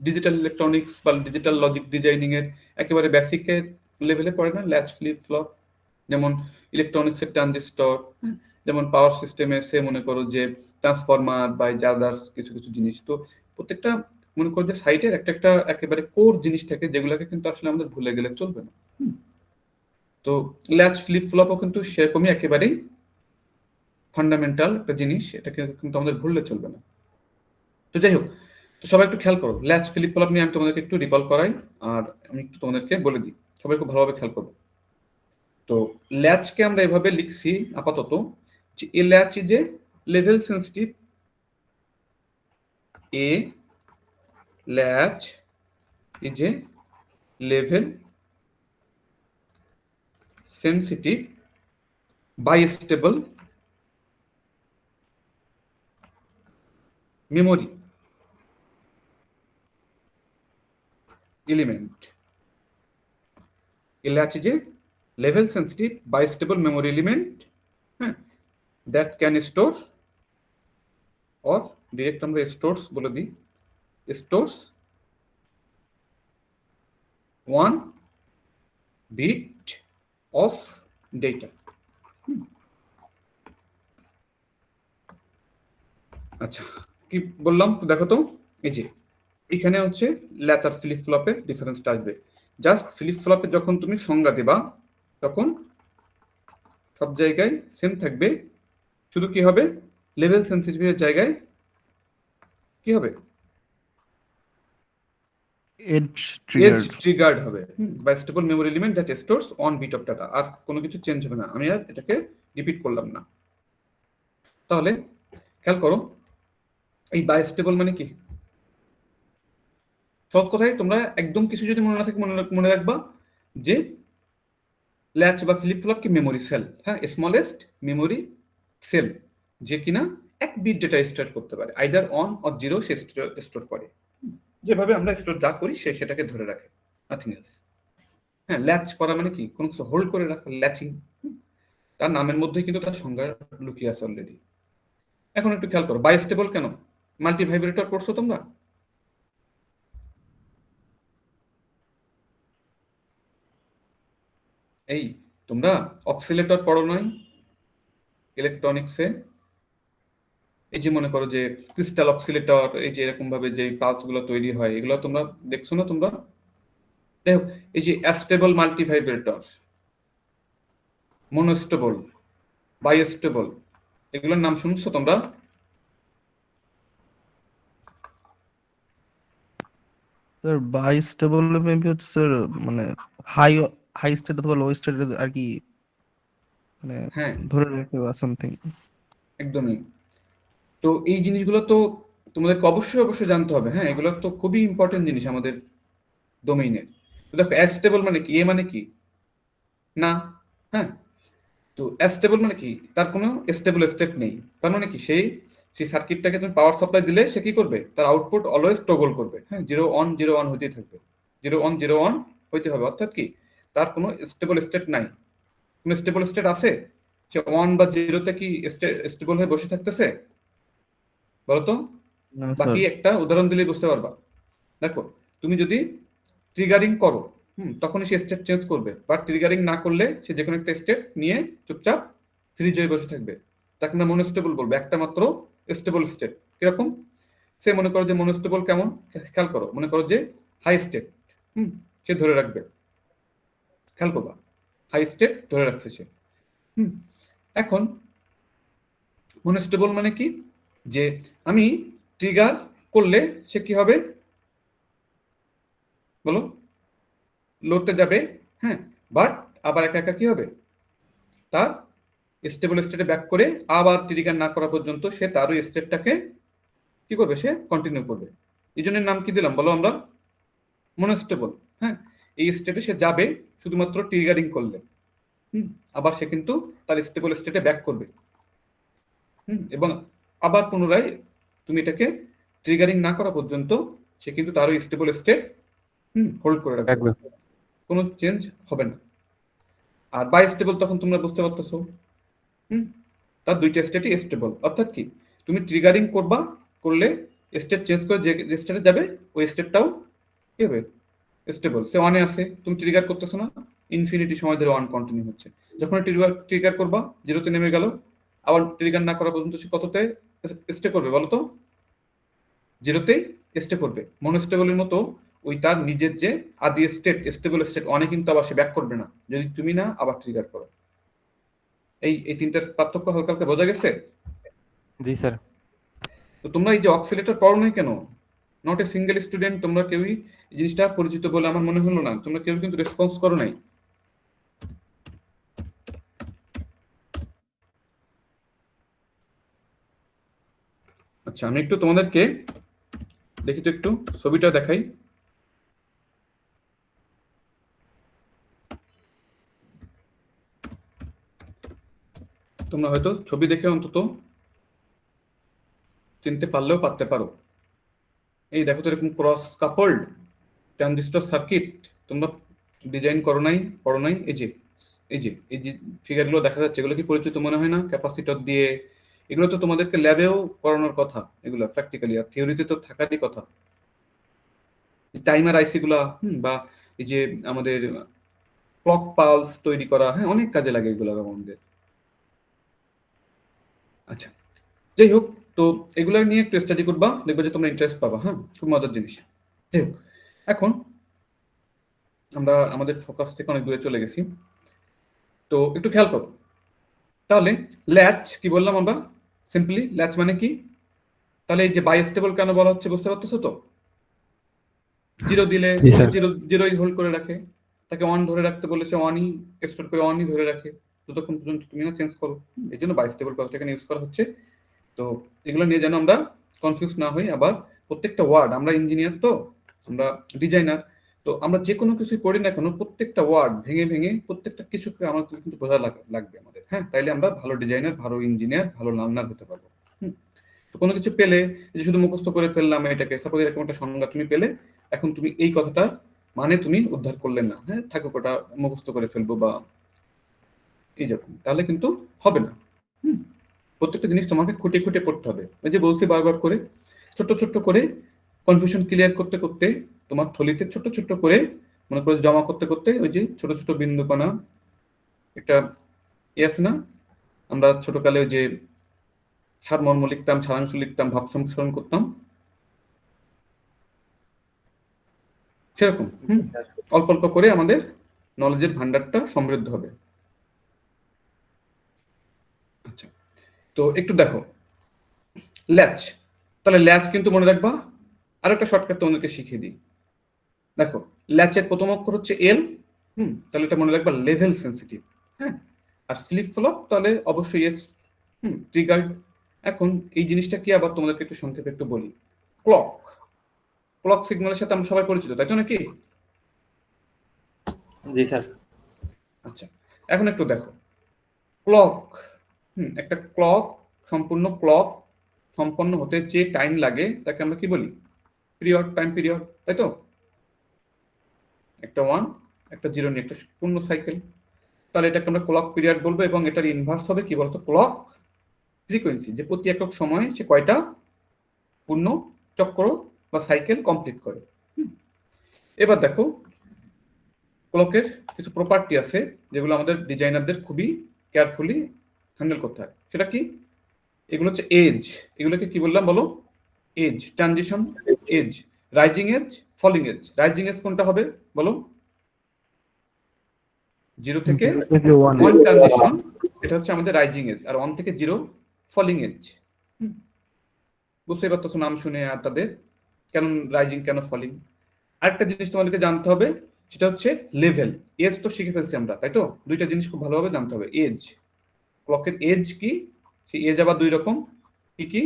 ডিজিটাল ইলেকট্রনিক্স বা ডিজিটাল লজিক ডিজাইনিং এর একেবারে বেসিকের লেভেলে পড়ে না ল্যাচ ফ্লিপ ফ্লপ? যেমন ইলেকট্রনিক্সের ট্রানজিস্টর, যেমন পাওয়ার সিস্টেমে সে মনে করো যে ট্রান্সফরমার বা আদার্স কিছু কিছু জিনিস। তো প্রত্যেকটা মনে করো যে সাইটের একটা একটা একেবারে কোর জিনিস থাকে, যেগুলোকে কিন্তু আসলে আমাদের ভুলে গেলে চলবে না। তো ল্যাচ ফ্লিপ ফ্লপও কিন্তু সেরকমই একেবারেই ফান্ডামেন্টাল একটা জিনিস, এটাকে কিন্তু আমাদের ভুললে চলবে না। তো যাই হোক, তো সবাই একটু খেয়াল করো, ল্যাচ ফ্লিপ ফ্লপ নিয়ে আমি তোমাদেরকে একটু রিকল করাই আর আমি একটু তোমাদেরকে বলে দিই, সবাই খুব ভালোভাবে খেয়াল করবো। তো ল্যাচকে আমরা এভাবে লিখছি আপাতত যে a latch is a level sensitive, a latch is a level sensitive bistable memory element. A latch is a level sensitive bistable memory element that can store or direct আমরা stores বলে দিই, stores 1 bit of data. আচ্ছা, কি বললাম দেখো তো, এই যে এখানে হচ্ছে ল্যাচ আর ফ্লিপ ফ্লপের ডিফারেন্সটা আসবে। জাস্ট ফ্লিপ ফ্লপে যখন তুমি সংজ্ঞা দেবা তখন সব জায়গায় সেম থাকবে, শুধু কি হবে লেভেল সেন্সিটিভের জায়গায় কি হবে এজ এজ ট্রিগার্ড হবে bistable memory element that stores on bit of data. আর কোনো কিছু চেঞ্জ হবে না, আমি আর এটাকে রিপিট করলাম না। তাহলে খেয়াল করো এই বাইস্টেবল মানে কি? সহজ কথায় তোমরা একদম কিছু যদি মনে না থাকে মনে রাখবা যে ল্যাচ বা ফ্লিপ ফ্লপ কি মেমোরি সেল, হ্যাঁ, স্মলেস্ট মেমোরি সেল, যে কিনা 1 বিট ডেটা স্টোর করতে পারে, either on or zero say store করে। যেভাবে আমরা স্টোর যা করি সে সেটাকে ধরে রাখে, নাথিং এলস। হ্যাঁ, ল্যাচ করা মানে কি কোনো কিছু হোল্ড করে রাখা, ল্যাচিং। তার নামের মধ্যেই কিন্তু তার সংজ্ঞা লুকিয়ে আছে অলরেডি। এখন একটু খেয়াল করো বাইস্টেবল কেন? মাল্টি ভাইব্রেটর পড়ছো তোমরা? এই তোমরা অক্সিলেটর পড়ো নাই ইলেকট্রনিক্সে? এই যে মনে করো যে ক্রিস্টাল অক্সিলেটর, এই যে এরকম ভাবে যে পালস গুলো তৈরি হয়, এগুলো তোমরা দেখছো না তোমরা? যাই হোক, এই যে অ্যাস্টেবল মাল্টি ভাইব্রেটর, মনোস্টেবল, বাইস্টেবল, এগুলোর নাম শুনছো তোমরা? স্যার বাইস্টেবল মেবি হচ্ছে স্যার মানে হাই হাই স্টেট অথবা লো স্টেট আর কি, মানে হ্যাঁ, ধরে রাখে বা সামথিং। একদমই। তো এই জিনিসগুলো তো তোমাদেরকে অবশ্যই জানতে হবে। হ্যাঁ, এগুলো তো খুবই ইম্পর্টেন্ট জিনিস আমাদের ডোমেইনের। তো দেখো অ্যাস্টেবল মানে কি? এ মানে কি না, হ্যাঁ, তো অ্যাস্টেবল মানে কি? তার কোনো স্টেবল স্টেট নেই। তার মানে কি সেই সার্কিটটাকে তুমি পাওয়ার সাপ্লাই দিলে সে কি করবে? তার আউটপুট অলওয়েজ টগল করবে। হ্যাঁ, 0 অন 0 অন হতেই থাকবে, 0 অন 0 অন হইতে হবে। অর্থাৎ কি তার কোনো স্টেবল স্টেট নাই। কোনো স্টেবল স্টেট আছে? সে 1 বা 0-তে কি স্টেবল হয়ে বসে থাকতেছে? বলতো। না বাকি স্যার। একটা উদাহরণ দিলেই বুঝতে পারবা। দেখো, তুমি যদি ট্রিগারিং করো, তখনই সে স্টেট চেঞ্জ করবে, বাট ট্রিগারিং না করলে সে যে কোনো একটা স্টেট নিয়ে চুপচাপ ফ্রিজ হয়ে বসে থাকবে। তাকে আমরা মনোস্টেবল বলবো, একটা মাত্র স্টেবল স্টেট। কিরকম? সে মনে করো যে মনোস্টেবল কেমন, খেয়াল করো, মনে করো যে হাই স্টেট সে ধরে রাখবে, খেয়াল করবা, হাই স্টেট ধরে রাখছে সে। এখন মনোস্টেবল মানে কি, যে আমি ট্রিগার করলে সে কি হবে বলো, লোতে যাবে, হ্যাঁ, বাট আবার একা একা কি হবে, তার স্টেবল স্টেটে ব্যাক করে আবার ট্রিগার না করা পর্যন্ত সে তার ওই স্টেটটাকে কি করবে, সে কন্টিনিউ করবে। এই জন্য নাম কি দিলাম বলো আমরা, মনোস্টেবল। হ্যাঁ, এই স্টেটে সে যাবে শুধুমাত্র ট্রিগারিং করলে, আবার সে কিন্তু তার স্টেবল স্টেটে ব্যাক করবে, এবং আবার পুনরায় তুমি এটাকে ট্রিগারিং না করা পর্যন্ত সে কিন্তু তার ওই স্টেবল স্টেট হোল্ড করে রাখবে, রাখবে। কোনো চেঞ্জ হবে না। আর বাই স্টেবল তখন তোমরা বুঝতে পারতেছো, তার দুইটা স্টেটই স্টেবল। অর্থাৎ কি, তুমি ট্রিগারিং করবা, করলে স্টেট চেঞ্জ করে যে স্টেটে যাবে ওই স্টেটটাও কি হবে, স্টেবল। সে 1-এ আছে, তুমি ট্রিগার করতেছো না, ইনফিনিটি সময় ধরে 1 কন্টিনিউ হচ্ছে। যখন ট্রিগার করবা 0-তে নেমে গেল, আবার ট্রিগার না করা পর্যন্ত সে কততে স্টে করবে বলো তো, 0-তেই স্টে করবে। মনোস্টেবলের মতো ওই তার নিজের যে আদি স্টেট, স্টেবল স্টেট 1-এ কিন্তু আবার সে ব্যাক করবে না যদি তুমি না আবার ট্রিগার করো। এই তিনটার পার্থক্য হালকা হালকা বোঝা গেছে? জি স্যার। তো তোমরা এই যে অক্সিলেটর পড়ো নাই কেন? নট এ সিঙ্গেল স্টুডেন্ট, তোমরা কেউই এই জিনিসটা পরিচিত বলে আমার মনে হলো না, তোমরা কেউ কিন্তু রেসপন্স করো নাই। আচ্ছা, আমি একটু তোমাদেরকে দেখি তো, একটু ছবিটা দেখাই। তোমরা হয়তো ছবি দেখে অন্তত চিনতে পারলেও পারতে পারো। এই দেখো তো, এরকম ক্রস কাপলড ট্রানজিস্টর সার্কিট তোমরা ডিজাইন করো নাই, পড়ো নাই। এই যে ফিগারগুলো দেখা যাচ্ছে, এগুলো কি পরিচিত মনে হয় না? ক্যাপাসিটর দিয়ে, এগুলো তো তোমাদেরকে ল্যাবেও করানোর কথা, এগুলো প্র্যাকটিক্যালি, আর থিওরিতে তো থাকারই কথা। টাইমার আইসি গুলা, বা এই যে আমাদের ক্লক পালস তৈরি করা, হ্যাঁ, অনেক কাজে লাগে এগুলো আমাদের। আচ্ছা, যাই হোক, তো এগুলো নিয়ে একটু স্টাডি করবা, দেখবে যে তোমরা ইন্টারেস্ট পাবা। হ্যাঁ, খুব মজার জিনিস। যাই হোক, এখন আমরা আমাদের ফোকাস থেকে অনেক দূরে চলে গেছি, তো একটু খেয়াল করো। তাহলে ল্যাচ কি বললাম আমরা, সিম্পলি ল্যাচ মানে কি? তাহলে এই যে বাইস্টেবল কেন বলা হচ্ছে বুঝতে পারতেছো তো? 0 দিলে জি স্যার। 0ই হোল্ড করে রাখে, তাকে 1 ধরে রাখতে বলে সে 1ই স্টোর করে 1ই ধরে রাখে যতক্ষণ পর্যন্ত তুমি না চেঞ্জ করো। এই জন্য বাইস্টেবল কথাটা এখানে ইউজ করা হচ্ছে। তো এগুলো নিয়ে যেন আমরা কনফিউজ না হই। আবার প্রত্যেকটা ওয়ার্ড, আমরা ইঞ্জিনিয়ার তো, আমরা ডিজাইনার, তো আমরা যে কোনো কিছুই পড়ি না কেন, প্রত্যেকটা ওয়ার্ড ভেঙে ভেঙে প্রত্যেকটা কিছুকে আমাদের কিন্তু বোঝা লাগবে আমাদের। হ্যাঁ, তাইলে আমরা ভালো ডিজাইনার, ভালো ইঞ্জিনিয়ার, ভালো লার্নার হতে পারবো। তো কোনো কিছু পেলে যে শুধু মুখস্থ করে ফেললাম এটাকে, সাপোজ এরকম একটা সংজ্ঞা তুমি পেলে, এখন তুমি এই কথাটা মানে তুমি উদ্ধার করলে না, হ্যাঁ, থাকুক ওটা মুখস্থ করে ফেলবো বা এইরকম, তাহলে কিন্তু হবে না। প্রত্যেকটা জিনিস তোমাকে খুঁটে খুঁটে পড়তে হবে। ওই যে বলছি বারবার করে, ছোট্ট ছোট্ট করে কনফিউশন ক্লিয়ার করতে করতে তোমার থলিতে ছোট্ট ছোট্ট করে মনে করে জমা করতে করতে, ওই যে ছোট ছোট বিন্দু কণা, একটা আছে না, আমরা ছোটকালে ওই যে সারমর্ম লিখতাম, সারাংশ লিখতাম, ভাব সম্প্রসারণ করতাম, সেরকম অল্প অল্প করে আমাদের নলেজের ভান্ডারটা সমৃদ্ধ হবে। আচ্ছা, তো একটু দেখো ল্যাচ, তাহলে ল্যাচ কিন্তু মনে রাখবা। আর একটা শর্টকাট তোমাদেরকে শিখিয়ে দিই। দেখো, ল্যাচের প্রথম অক্ষর হচ্ছে এল, তাহলে এটা মনে রাখবা লেভেল সেন্সিটিভ। হ্যাঁ, আর ফ্লিপ ফ্লপ তাহলে অবশ্যই এস, ট্রিগার্ড। এখন এই জিনিসটা কি আবার তোমাদেরকে একটু সংক্ষেপে একটু বলি। ক্লক, ক্লক সিগন্যালের সাথে আমরা সবাই পরিচিত, তাই তো নাকি? জি স্যার। আচ্ছা, এখন একটু দেখো ক্লক, একটা ক্লক, সম্পূর্ণ ক্লক সম্পন্ন হতে যে টাইম লাগে তাকে আমরা কি বলি? পিরিয়ড, টাইম পিরিয়ড, তাই তো? একটা 1, একটা জিরো নিয়ে একটা পূর্ণ সাইকেল। তাহলে এটাকে আমরা ক্লক পিরিয়ড বলবো এবং এটার ইনভার্স হবে কি বলতো ক্লক ফ্রিকোয়েন্সি, যে প্রতি একক সময়ে সে কয়টা পূর্ণ চক্র বা সাইকেল কমপ্লিট করে। এবার দেখো ক্লকের কিছু প্রপার্টি আছে যেগুলো আমাদের ডিজাইনারদের খুবই কেয়ারফুলি হ্যান্ডেল করতে হয়। সেটা কি? এগুলো হচ্ছে এজ। এগুলোকে কি বললাম বলো? Edge, transition edge, rising edge, falling edge. Rising edge কোনটা হবে বলো? 0 থেকে 1 ট্রানজিশন, এটা হচ্ছে আমাদের রাইজিং এজ, আর 1 থেকে 0 ফলিং এজ। বুঝতেই পারতেছো নাম শুনে আর তাদের কেন রাইজিং কেন ফলিং। আরেকটা জিনিস তোমাদেরকে জানতে হবে, সেটা হচ্ছে লেভেল। এজ তো শিখে ফেলছি আমরা, তাই তো? দুইটা জিনিস খুব ভালোভাবে জানতে হবে। এজ, ক্লকের এজ কি, সেই এজ আবার দুই রকম, কি কি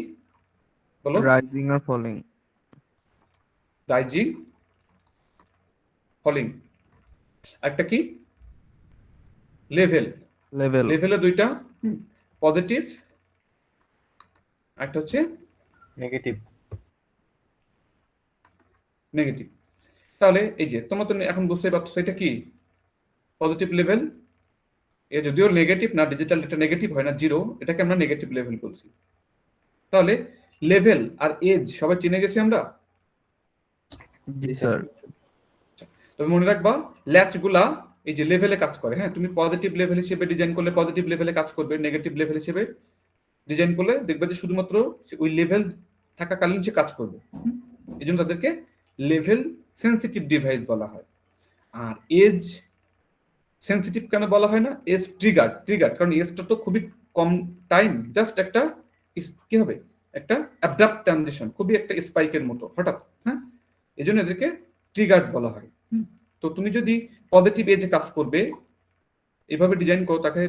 বলো? রাইজিং আর ফলিং। Rising, falling. একটা কি? লেভেল। লেভেল। লেভেলে দুইটা, পজিটিভ, একটা হচ্ছে নেগেটিভ। নেগেটিভ। তাহলে এই যে তোমরা তো এখন বুঝতে পারছো এটা কি পজিটিভ লেভেল। এ যদিও নেগেটিভ না, ডিজিটাল এটা নেগেটিভ হয় না, 0, এটাকে আমরা নেগেটিভ লেভেল বলছি। তাহলে লেভেল আর এজ সবাই চিনে গেছি আমরা। জি স্যার। তবে মনে রাখবা ল্যাচ গুলা এই যে লেভেলে কাজ করে। হ্যাঁ, তুমি পজিটিভ লেভেল হিসেবে ডিজাইন করলে পজিটিভ লেভেলে কাজ করবে, নেগেটিভ লেভেল হিসেবে ডিজাইন করলে দেখবে যে শুধুমাত্র ওই লেভেল থাকাকালীন সে কাজ করবে। এই জন্য তাদেরকে লেভেল সেন্সিটিভ ডিভাইস বলা হয়। আর এজ সেন্সিটিভ কেন বলা হয় না? এজ ট্রিগার, কারণ এজটা তো খুবই কম টাইম, জাস্ট একটা কি হবে, একটা অ্যাবরাপ্ট ট্রানজিশন, খুবই একটা স্পাইকের মতো হঠাৎ। হ্যাঁ, এই জন্য এদেরকে ট্রিগার্ড বলা হয়। তো তুমি যদি পজিটিভ এজে কাজ করবে এভাবে ডিজাইন করো, তাকে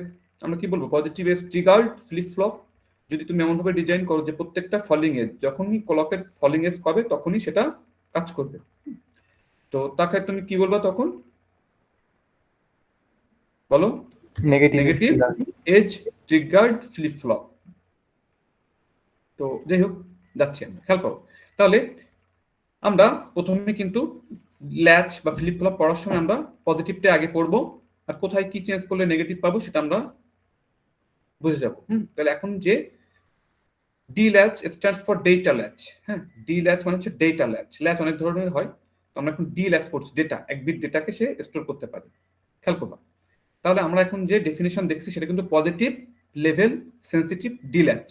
আমরা কি বলবো? Positive edge triggered flip flop. যদি তুমি এমনভাবে ডিজাইন করো যে প্রত্যেকটা ফলিং এজ, যখনই ক্লকের ফলিং এজ পাবে তখনই সেটা কাজ করবে, তো তাকে তুমি কি বলবা তখন বলো? Negative edge triggered flip flop. তো যাই হোক, যাচ্ছি আমরা, খেয়াল করো। তাহলে আমরা প্রথমে কিন্তু ল্যাচ বা ফ্লিপ ফ্লপ পড়ার সময় আমরা পজিটিভটা আগে পড়বো, আর কোথায় কি চেঞ্জ করলে নেগেটিভ পাবো সেটা আমরা বুঝে যাবো। তাহলে এখন যে D latch stands for data latch. হ্যাঁ, ডি ল্যাচ মানে হচ্ছে ডেটা ল্যাচ। ল্যাচ অনেক ধরনের হয়, তো আমরা এখন ডি ল্যাচ পড়ছি, ডেটা, এক বিট ডেটাকে সে স্টোর করতে পারে। খেয়াল করবা। তাহলে আমরা এখন যে ডেফিনেশন দেখছি সেটা কিন্তু positive level sensitive D latch.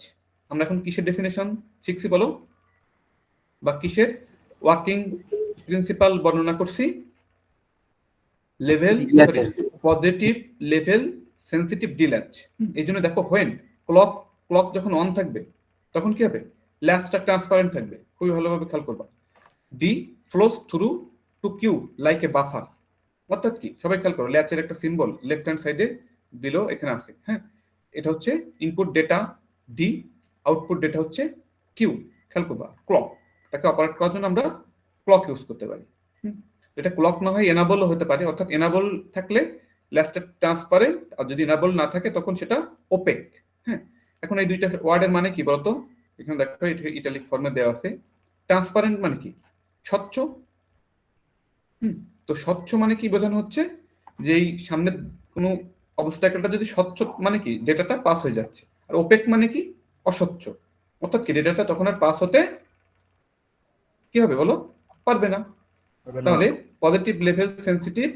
আমরা এখন কিসের ডেফিনেশন শিখছি বলো? বা কিসের ওয়ার্কিং প্রিন্সিপাল বর্ণনা করছি? Level, positive level sensitive D latch. এই জন্য দেখো হোয়েন ক্লক যখন অন থাকবে তখন কি হবে? ল্যাচটা ট্রান্সপারেন্ট থাকবে। খুবই ভালোভাবে খেয়াল করবা। D flows through to Q like a buffer. অর্থাৎ কি? সবাই খেয়াল করো, ল্যাচের একটা সিম্বল লেফট হ্যান্ড সাইডে বিলো এখানে আছে। হ্যাঁ, এটা হচ্ছে input data D, output data হচ্ছে কিউ। খেয়াল করবা, ক্লক, তাকে অপারেট করার জন্য আমরা ক্লক ইউজ করতে পারি। এটা ক্লক না হয় এনাবলও হতে পারে, অর্থাৎ এনাবল থাকলে ল্যাচটা ট্রান্সপারেন্ট, আর যদি এনাবল না থাকে তখন সেটা ওপেক। হ্যাঁ, এখন এই দুইটা ওয়ার্ডের মানে কি বলতো? এখানে দেখো ইটালিক ফর্মে দেওয়া আছে। ট্রান্সপারেন্ট মানে কি? স্বচ্ছ। তো স্বচ্ছ মানে কি বোঝানো হচ্ছে? যে এই সামনে কোনো অবস্টাকেলটা যদি স্বচ্ছ মানে কি ডেটাটা পাস হয়ে যাচ্ছে, আর ওপেক মানে কি? অস্বচ্ছ। অর্থাৎ কি ডেটাটা তখন আর পাস হতে কি হবে বলো? পারবে না। তাহলে পজিটিভ লেভেল সেন্সিটিভ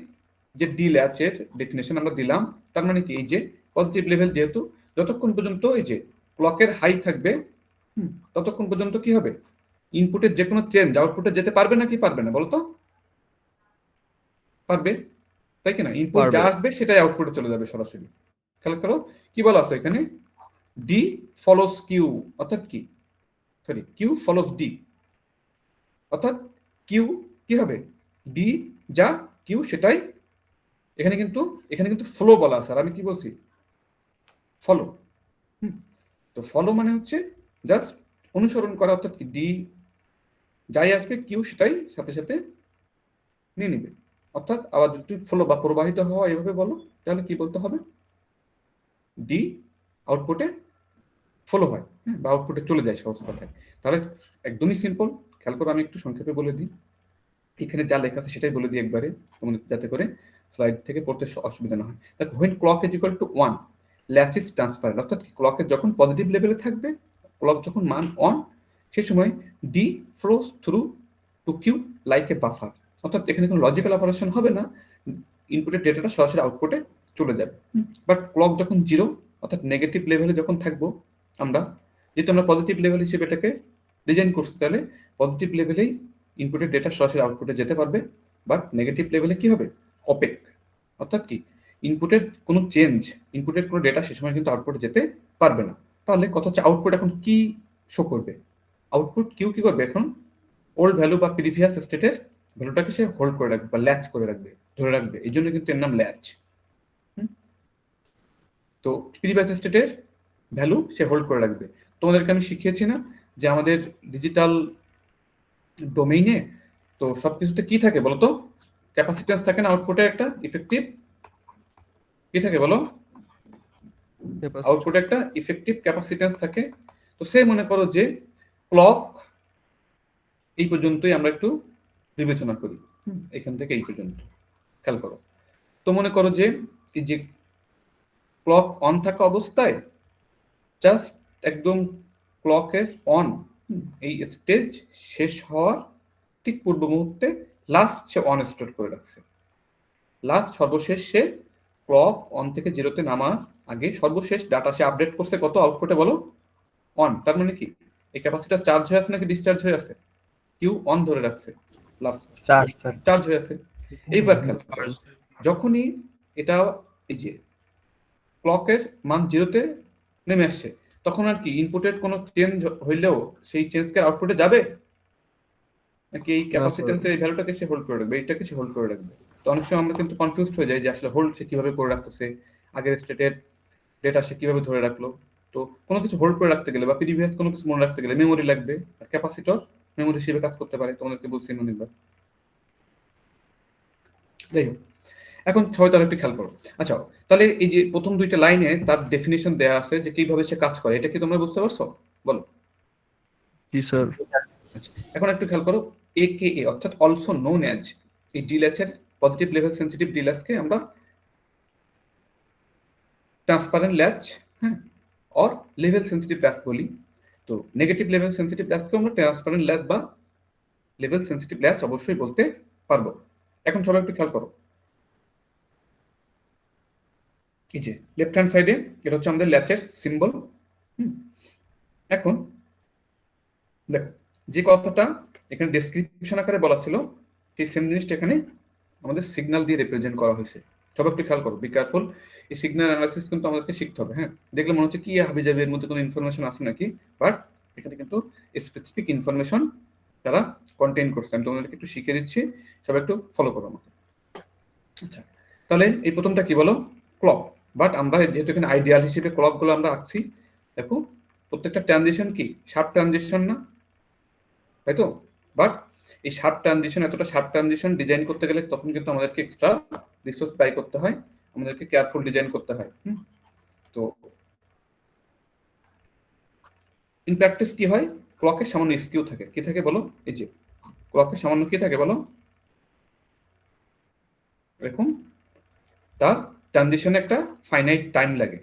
যে ডি ল্যাচের ডেফিনেশন আমরা দিলাম, তার মানে কি? এই যে পজিটিভ লেভেল যেহেতু যতক্ষণ পর্যন্ত এই যে ক্লকের হাই থাকবে ততক্ষণ পর্যন্ত কি হবে? ইনপুটের যে কোনো চেঞ্জ আউটপুটে যেতে পারবে না কি পারবে না বলতো? পারবে, তাই কিনা? ইনপুট যা আসবে সেটাই আউটপুটে চলে যাবে সরাসরি। খেয়াল করো কি বলা আছে এখানে? ডি ফলোস কিউ, অর্থাৎ কি? সরি, কিউ ফলোস ডি, অর্থাৎ কিউ কি হবে? ডি যা কিউ সেটাই। এখানে কিন্তু ফ্লো বলা আছে, আর আমি কি বলছি? ফলো। তো ফলো মানে হচ্ছে জাস্ট অনুসরণ করা, অর্থাৎ কি ডি যাই আসবে কিউ সেটাই সাথে সাথে নিয়ে নিবে। অর্থাৎ আবার যদি ফ্লো বা প্রবাহিত হওয়া এভাবে বলো তাহলে কি বলতে হবে? ডি আউটপুটে ফলো হয়, বা আউটপুটে চলে যায় সহজ কথায়। তাহলে একদমই সিম্পল। খেয়াল করো, আমি একটু সংক্ষেপে বলে দিই। এখানে যা লেখা আছে সেটাই বলে দিই একবারে তোমাদের, যাতে করে স্লাইড থেকে পড়তে অসুবিধা না হয়। দেখো when clock is equal to 1 latch is transparent, অর্থাৎ ক্লকের যখন পজিটিভ লেভেলে থাকবে, ক্লক যখন মান অন, সেই সময় D flows through to Q like a buffer, অর্থাৎ এখানে কোনো লজিক্যাল অপারেশন হবে না, ইনপুটের ডেটাটা সরাসরি আউটপুটে চলে যাবে। বাট ক্লক যখন জিরো অর্থাৎ নেগেটিভ লেভেলে যখন থাকবো আমরা, যেহেতু আমরা পজিটিভ লেভেল হিসেবে এটাকে ডিজাইন করছি, তাহলে পজিটিভ লেভেলেই ইনপুটের ডেটা সরাসরি আউটপুটে যেতে পারবে। বাট নেগেটিভ লেভেলে কি হবে, অপেক, অর্থাৎ কি ইনপুটের কোনো চেঞ্জ, ইনপুটের কোনো ডেটা সে সময় কিন্তু আউটপুটে যেতে পারবে না। তাহলে কথা হচ্ছে আউটপুট এখন কি শো করবে, আউটপুট কিউ কি করবে, এখন ওল্ড ভ্যালু বা প্রিভিয়াস স্টেটের ভ্যালুটাকে সে হোল্ড করে রাখবে বা ল্যাচ করে রাখবে, ধরে রাখবে, এই জন্য কিন্তু এর নাম ল্যাচ। তো প্রিভিয়াস স্টেটের ভ্যালু সে হোল্ড করে রাখবে। তোমাদেরকে আমি শিখিয়েছি না যে আমাদের ডিজিটাল ডোমেইনে তো সবকিছুতে কি থাকে বলো তো, ক্যাপাসিট্যান্স থাকে না আউটপুটে, একটা ইফেক্টিভ কি থাকে বলো, আউটপুটে একটা ইফেক্টিভ ক্যাপাসিট্যান্স থাকে। তো সে মনে করো যে ক্লক এই পর্যন্তই আমরা একটু বিবেচনা করি, এখান থেকে এই পর্যন্ত খেয়াল করো। তো মনে করো যে এই যে ক্লক অন থাকা অবস্থায় জাস্ট একদম ক্লকের অন এই স্টেজ শেষ হওয়ার ঠিক পূর্ব মুহূর্তে লাস্ট সে অন স্টোর করে রাখছে, লাস্ট সর্বশেষ সে ক্লক অন থেকে জিরোতে নামার আগে সর্বশেষ ডাটা সে আপডেট করছে কত, আউটপুটে বলো অন। তার মানে কি এই ক্যাপাসিটর চার্জ হয়ে আছে নাকি ডিসচার্জ হয়ে আছে, কিউ অন ধরে রাখছে, লাস্ট চার্জ হয়ে আছে। এইবার খেয়াল করো, যখনই এটা এই যে ক্লকের মান জিরোতে নেমে আসছে, তখন আর কি ইনপুটের কোনো চেঞ্জ হইলেও সেই চেঞ্জকে আউটপুটে যাবে নাকি এই ক্যাপাসিট্যান্সের এই ভ্যালুটাকে সে হোল্ড করে রাখবে, এইটাকে সে হোল্ড করে রাখবে। তো অনেক সময় আমরা কিন্তু কনফিউজড হয়ে যাই যে আসলে হোল্ড সে কিভাবে করে রাখতেছে, আগের স্টেটের ডেটা সে কিভাবে ধরে রাখলো। তো কোনো কিছু হোল্ড করে রাখতে গেলে বা প্রিভিয়াস কোনো কিছু মনে রাখতে গেলে মেমোরি লাগবে, আর ক্যাপাসিটর মেমোরি হিসেবে কাজ করতে পারে, তোমাদেরকে বলছি অনেকবার। যাই হোক, এখন সবাই তার একটু খেয়াল করো। আচ্ছা, তাহলে এই যে প্রথম দুইটা লাইনে তার ডেফিনিশন দেয়া আছে যে কিভাবে সে কাজ করে, এটা কি তোমরা বুঝতে পারছো বলো? জি স্যার। আচ্ছা, এখন একটু খেয়াল করো, AKA অর্থাৎ অলসো নোন অ্যাজ, এই ডিল্যাচের পজিটিভ লেভেল সেন্সিটিভ ডিল্যাচকে আমরা ট্রান্সপারেন্ট ল্যাচ, হ্যাঁ, অর লেভেল সেন্সিটিভ ল্যাচ বলি। তো নেগেটিভ লেভেল সেন্সিটিভ ল্যাচকে আমরা ট্রান্সপারেন্ট ল্যাচ বা লেভেল সেন্সিটিভ ল্যাচ অবশ্যই বলতে পারবো। এখন সবাই একটু খেয়াল করো, এই যে লেফট হ্যান্ড সাইডে এটা হচ্ছে আমাদের ল্যাচের সিম্বল। এখন দেখো, যে কথাটা এখানে ডেসক্রিপশন আকারে বলা ছিল সেই সেম জিনিসটা এখানে আমাদের সিগন্যাল দিয়ে রিপ্রেজেন্ট করা হয়েছে। সবাই একটু খেয়াল করো, বি কেয়ারফুল, এই সিগন্যাল অ্যানালাইসিস কিন্তু আমাদেরকে শিখতে হবে। হ্যাঁ, দেখলে মনে হচ্ছে কি হাবিজাবি, এর মধ্যে কোনো ইনফরমেশন আছে নাকি, বাট এখানে কিন্তু স্পেসিফিক ইনফরমেশন তারা কন্টেইন করছে। আমি তোমাদেরকে একটু শিখিয়ে দিচ্ছি, সবাই একটু ফলো করো আমাকে। আচ্ছা, তাহলে এই প্রথমটা কি বলো, ক্লক। বাট আমরা যেহেতু এখানে আইডিয়াল হিসেবে ক্লকগুলো আমরা আঁকছি, দেখো প্রত্যেকটা ট্রানজিশন কি শার্প ট্রানজিশন না, তাই তো? বাট এই শার্প ট্রানজিশন, এতটা শার্প ট্রানজিশন ডিজাইন করতে গেলে তখন কিন্তু আমাদেরকে এক্সট্রা রিসোর্স ব্যয় করতে হয়, আমাদেরকে কেয়ারফুল ডিজাইন করতে হয়। তো ইন প্র্যাকটিস কি হয়, ক্লকের সামান্য স্কিউ থাকে, কি থাকে বলো, এই যে ক্লকের সামান্য কি থাকে বলো, এরকম তার ট্রানজিশনে একটা ফাইনাইট টাইম লাগে।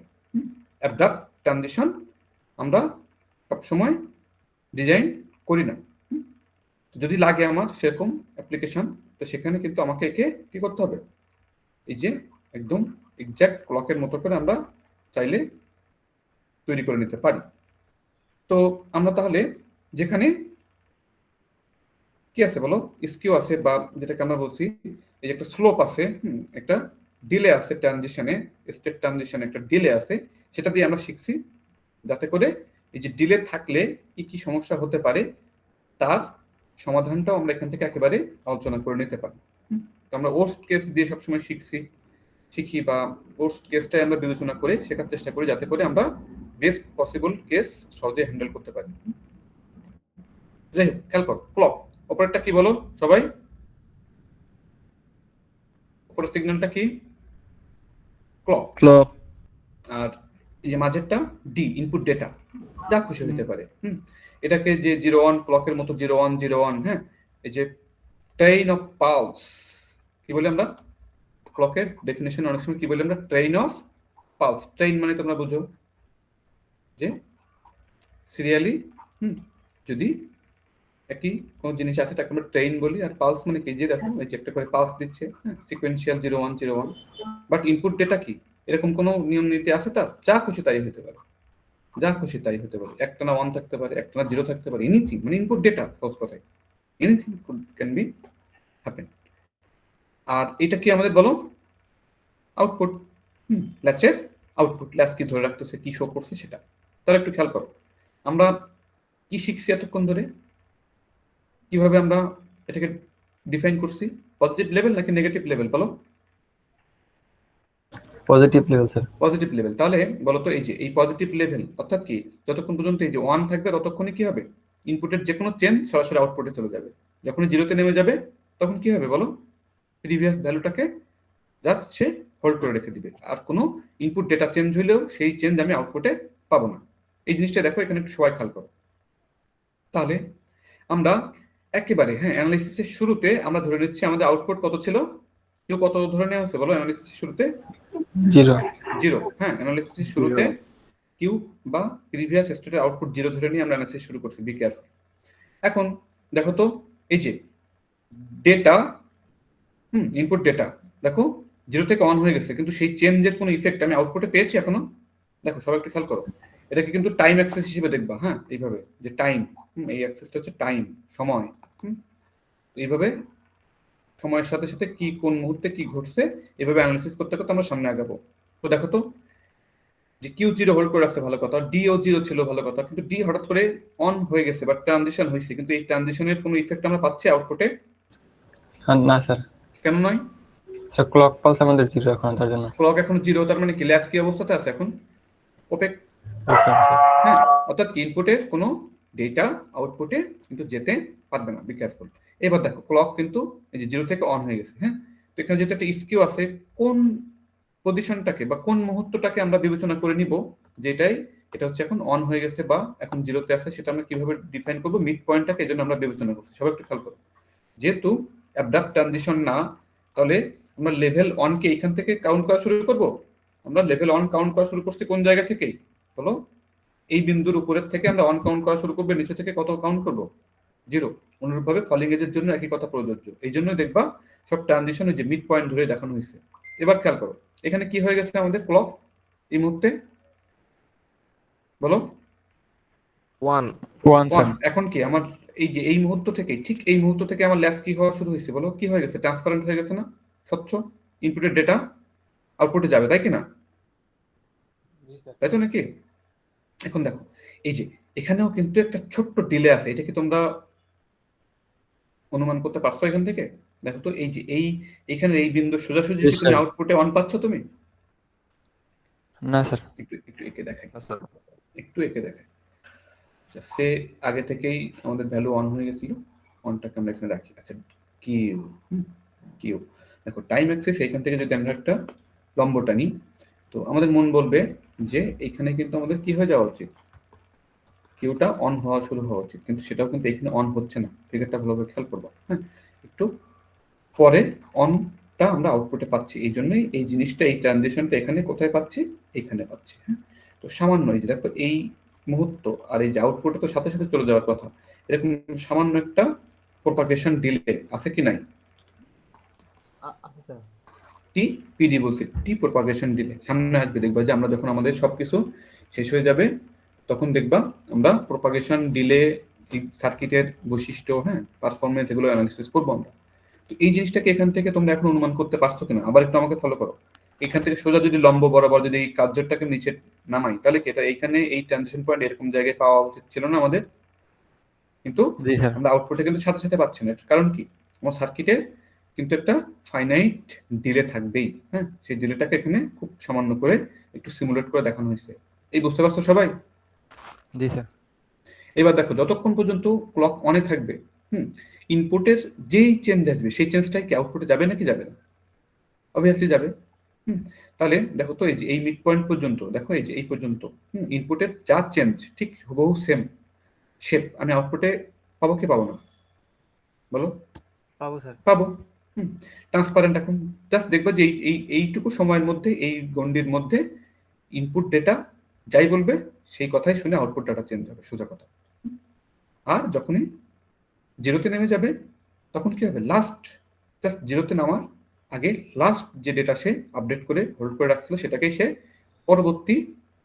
অ্যাবরাপ্ট ট্রানজিশন আমরা সবসময় ডিজাইন করি না। যদি লাগে আমার সেরকম অ্যাপ্লিকেশন, তো সেখানে কিন্তু আমাকে একে কি করতে হবে, এই যে একদম এক্সাক্ট ক্লকের মতো করে আমরা চাইলে তৈরি করে নিতে পারি। তো আমরা তাহলে যেখানে কি আছে বলো, স্কিউ আছে, বা যেটাকে আমরা বলছি এই যে একটা স্লোপ আছে, একটা ডিলে আছে ট্রানজিশনে, স্টেট ট্রানজিশনে একটা ডিলে আছে, সেটা দিয়ে আমরা শিখছি যাতে করে এই যে ডিলে থাকলে কি কি সমস্যা হতে পারে তার সমাধানটাও আমরা এখান থেকে একেবারে আলোচনা করে নিতে পারি। তো আমরা ওর্স্ট কেস দিয়ে সবসময় শিখি বা ওর্স্ট কেসটাই আমরা বিবেচনা করে শেখার চেষ্টা করি যাতে করে আমরা বেস্ট পসিবল কেস সহজে হ্যান্ডেল করতে পারি। যাই হোক, খেয়াল করো, ক্লক অপারেটরটা কি বলো সবাই, উপরের সিগন্যালটা কি, ক্লক। আর এই যে মাঝেরটা ডি, ইনপুট ডেটা, যা খুশি হতে পারে। এটাকে যে 01 ক্লকের মতো 0101, হ্যাঁ, এই যে ট্রেইন অফ পালস কি বলি আমরা, ক্লকের ডেফিনেশন অনেক সময় কি বলি আমরা, ট্রেন অফ পালস। ট্রেন মানে তোমরা বুঝো যে সিরিয়ালি যদি একই কোনো জিনিস আছে তাকে আমরা ট্রেন বলি। আর পালস মানে কি, যে দেখো এই যে একটা করে পালস দিচ্ছে, সিকোয়েন্সিয়াল 0101, বাট ইনপুট ডেটা কি এরকম কোনো নিয়ম নীতি আছে তার? যা খুশি তাই হতে পারে, যা খুশি তাই হতে পারে, একটানা 1 থাকতে পারে, একটানা 0 থাকতে পারে, এনিথিং, মানে ইনপুট ডেটা সহজ কথায় এনিথিং ক্যান বি হ্যাপেন। আর এটা কি আমাদের বলো, আউটপুট, ল্যাচের আউটপুট। ল্যাচ কি ধরে রাখতেছে, কি শো করছে সেটা। তাহলে একটু খেয়াল করো আমরা কি শিখছি এতক্ষণ ধরে, কিভাবে আমরা এটাকে ডিফাইন করছি, পজিটিভ লেভেল নাকি নেগেটিভ লেভেল বলো? Positive level sir. Positive level. তাহলে বলো তো এই যে এই পজিটিভ লেভেল অর্থাৎ কি, যতক্ষণ পর্যন্ত এই যে 1 থাকবে ততক্ষণই কি হবে, ইনপুটের যে কোনো চেঞ্জ সরাসরি আউটপুটে চলে যাবে। যখনই 0-তে নেমে যাবে তখন কি হবে বলো, প্রিভিয়াস ভ্যালুটাকে জাস্ট সে হোল্ড করে রেখে দিবে, আর কোনো ইনপুট ডেটা চেঞ্জ হলেও সেই চেঞ্জ আমি আউটপুটে পাবো না। এই জিনিসটা দেখো এখানে একটু সবাই খেয়াল করো। তাহলে আমরা একেবারে অ্যানালিসিসের শুরুতে আমরা ধরে নিচ্ছি আমাদের আউটপুট কত ছিল, কেউ কত ধরে নেওয়া হচ্ছে বলো অ্যানালিসিসের শুরুতে? 0। অ্যানালিসিসের শুরুতে কিউ বা প্রিভিয়াস স্টেটের আউটপুট 0 ধরে নিয়ে আমরা অ্যানালিসিস শুরু করছি। Be careful. এখন দেখো তো এই যে ডেটা, ইনপুট ডেটা দেখো 0 থেকে 1 হয়ে গেছে, কিন্তু সেই চেঞ্জের কোনো ইফেক্ট আমি আউটপুটে পেয়েছি এখনো? দেখো সবাই একটু খেয়াল করো, এটাকে কিন্তু টাইম অ্যাক্সেস হিসেবে দেখবা। এইভাবে যে টাইম, এই অ্যাক্সেসটা হচ্ছে টাইম, সময়। এইভাবে সময়ের সাথে সাথে কি কোন মুহূর্তে কি ঘটছে এভাবে অ্যানালিসিস করতে করতে আমরা সামনে আগাবো। তো দেখো তো যে কিউ 0 হোল্ড করে রাখছে ভালো কথা, ডিও 0 ছিল ভালো কথা, কিন্তু ডি হঠাৎ করে অন হয়ে গেছে বা ট্রানজিশন হয়েছে, কিন্তু এই ট্রানজিশনের কোনো ইফেক্ট আমরা পাচ্ছি আউটপুটে? না স্যার। কেন নয়? স্যার ক্লক পালস আমাদের 0 এখন, তার জন্য। ক্লক এখন 0, তার মানে কি ল্যাচ কি অবস্থাতে আছে এখন? ওপেক। Okay sir. অর্থাৎ ইনপুটের কোনো ডেটা আউটপুটে কিন্তু যেতে পারবে না। Be careful. এবার দেখো ক্লক কিন্তু এই যে 0 থেকে অন হয়ে গেছে। তো এখানে যেহেতু একটা স্কিউ আছে, কোন পজিশনটাকে বা কোন মুহূর্তটাকে আমরা বিবেচনা করে নিব যেটাই এটা হচ্ছে এখন অন হয়ে গেছে বা এখন 0-তে আছে, সেটা আমরা কিভাবে ডিফাইন করব? মিড পয়েন্টটাকে এই জন্য আমরা বিবেচনা করছি। সবাই একটু খেয়াল করো, যেহেতু অ্যাবরাপ্ট ট্রানজিশন না, তাহলে আমরা লেভেল 1 কে এখান থেকে কাউন্ট করা শুরু করব। আমরা লেভেল 1 কাউন্ট করা শুরু করছি কোন জায়গা থেকে বলো? এই বিন্দুর উপরের থেকে আমরা 1 কাউন্ট করা শুরু করব, নিচে থেকে কত কাউন্ট করব? 0। অনুরূপভাবে ফলিং এজের জন্য একই কথা প্রযোজ্য। এই জন্যই দেখবা সব ট্রানজিশনে যে মিড পয়েন্ট ধরে দেখানো হয়েছে। এবার খেয়াল করো এখানে কি হয়ে গেছে আমাদের ক্লক এই মুহূর্তে বলো? 1 স্যার। এখন কি আমার এই যে এই মুহূর্ত থেকে, ঠিক এই মুহূর্ত থেকে আমার ল্যাচ কি হওয়া শুরু হয়েছে বলো? কি হয়ে গেছে? ট্রান্সপারেন্ট হয়ে গেছে না? স্বচ্ছ। ইনপুটের ডেটা আউটপুটে যাবে, তাই কি না? তাই তো নাকি? এখন দেখো এই যে এখানেও কিন্তু একটা ছোট্ট ডিলে আছে, এটা কি তোমরা অনুমান করতে পারছো এখান থেকে? দেখো তো এই যে এখানে এই বিন্দু সোজাসুজি কি তুমি আউটপুটে 1 পাচ্ছ তুমি? না স্যার। একটু এঁকে দেখাই, একটু এঁকে দেখাই। সে আগে থেকেই আমাদের ভ্যালু অন হয়ে গেছিল, অনটাকে আমরা এখানে রাখি। আচ্ছা কিউ দেখো টাইম অ্যাক্সেস এখান থেকে যদি আমরা একটা লম্বটা নিই, তো আমাদের মন বলবে যে এখানে কিন্তু আমাদের কি হয়ে যাওয়া উচিত, কিউটা অন হওয়া শুরু হওয়া উচিত, কিন্তু সেটাও কিন্তু এখানে অন হচ্ছে না। ফিগারটা ভালোভাবে খেয়াল করবো। একটু পরে অনটা আমরা আউটপুটে পাচ্ছি, এই জন্যই এই জিনিসটা, এই ট্রানজিশনটা এখানে কোথায় পাচ্ছি? এখানে পাচ্ছি। তো সামান্য এই যে দেখো এই মুহূর্ত আর এই যে আউটপুটে তো সাথে সাথে চলে যাওয়ার কথা, এরকম সামান্য একটা প্রপাগেশন ডিলে আছে কি নাই? আছে স্যার। পিডি বলছি, প্রপাগেশন ডিলে সামনে আসবে। দেখবা যে আমরা যখন আমাদের সবকিছু শেষ হয়ে যাবে তখন দেখবা আমরা প্রপাগেশন ডিলে সার্কিটের বৈশিষ্ট্য, পারফরমেন্স, এগুলো অ্যানালিসিস করবো আমরা। তো এই জিনিসটাকে এখান থেকে তোমরা এখন অনুমান করতে পারছো কিনা? আবার একটু আমাকে ফলো করো। এখান থেকে সোজা যদি লম্ব বরাবর যদি এই কার্যটাকে নিচে নামাই, তাহলে কি এটা এইখানে এই ট্রানজিশন পয়েন্ট এরকম জায়গায় পাওয়া উচিত ছিল না আমাদের? কিন্তু আমরা আউটপুটে কিন্তু সাথে সাথে পাচ্ছি না। কারণ কি? আমার সার্কিটে কিন্তু একটা ফাইনাইট ডিলে থাকবেই। সেই ডিলেটাকে এখানে খুব সামান্য করে একটু সিমুলেট করে দেখানো হয়েছে। এই বুঝতে পারছো সবাই? জি স্যার। এবার দেখো যতক্ষণ পর্যন্ত ক্লক অনে থাকবে, ইনপুটের যেই চেঞ্জ আসবে সেই চেঞ্জটাই কি আউটপুটে যাবে নাকি যাবে না? অবভিয়াসলি যাবে। তাহলে দেখো তো এই যে এই মিড পয়েন্ট পর্যন্ত, দেখো এই যে এই পর্যন্ত ইনপুটের যা চেঞ্জ ঠিক হুবহু সেম শেপ আমি আউটপুটে পাবো কি পাবো না বলো? পাবো স্যার। পাবো। ট্রান্সপারেন্ট এখন জাস্ট দেখবা যে এইটুকু সময়ের মধ্যে, এই গণ্ডির মধ্যে ইনপুট ডেটা যাই বলবে সেই কথাই শুনে আউটপুট ডাটা চেঞ্জ হবে, সোজা কথা। আর যখনই জিরোতে নেমে যাবে তখন কি হবে, লাস্ট জাস্ট জিরোতে নামার আগে লাস্ট যে ডেটা সে আপডেট করে হোল্ড করে রাখছিল সেটাকেই সে পরবর্তী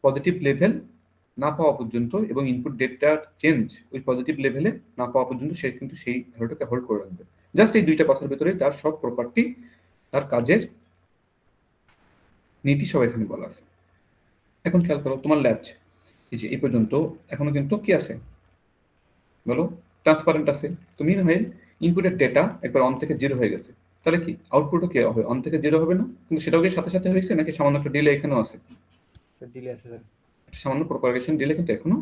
পজিটিভ লেভেল না পাওয়া পর্যন্ত এবং ইনপুট ডেটার চেঞ্জ ওই পজিটিভ লেভেলে না পাওয়া পর্যন্ত সে কিন্তু সেই ভ্যালুটাকে হোল্ড করে রাখবে। জাস্ট এই দুইটা কথার ভিতরে তার সব প্রপার্টি, তার কাজের নীতি সব এখানে বলা আছে। এখন খেয়াল করো তোমার ল্যাচ এই যে এই পর্যন্ত এখনো কিন্তু কি আছে বলো, ট্রান্সপারেন্ট আছে। তুমি না হয় ইনপুটের ডেটা একবার অন থেকে জিরো হয়ে গেছে, তাহলে কি আউটপুটও কি হবে, অন থেকে জিরো হবে না? কিন্তু সেটাও কি সাথে সাথে হয়েছে নাকি সামান্য একটা ডিলে এখানেও আছে? স্যার ডিলে আছে স্যার। সামান্য প্রপাগেশন ডিলে কিন্তু এখনো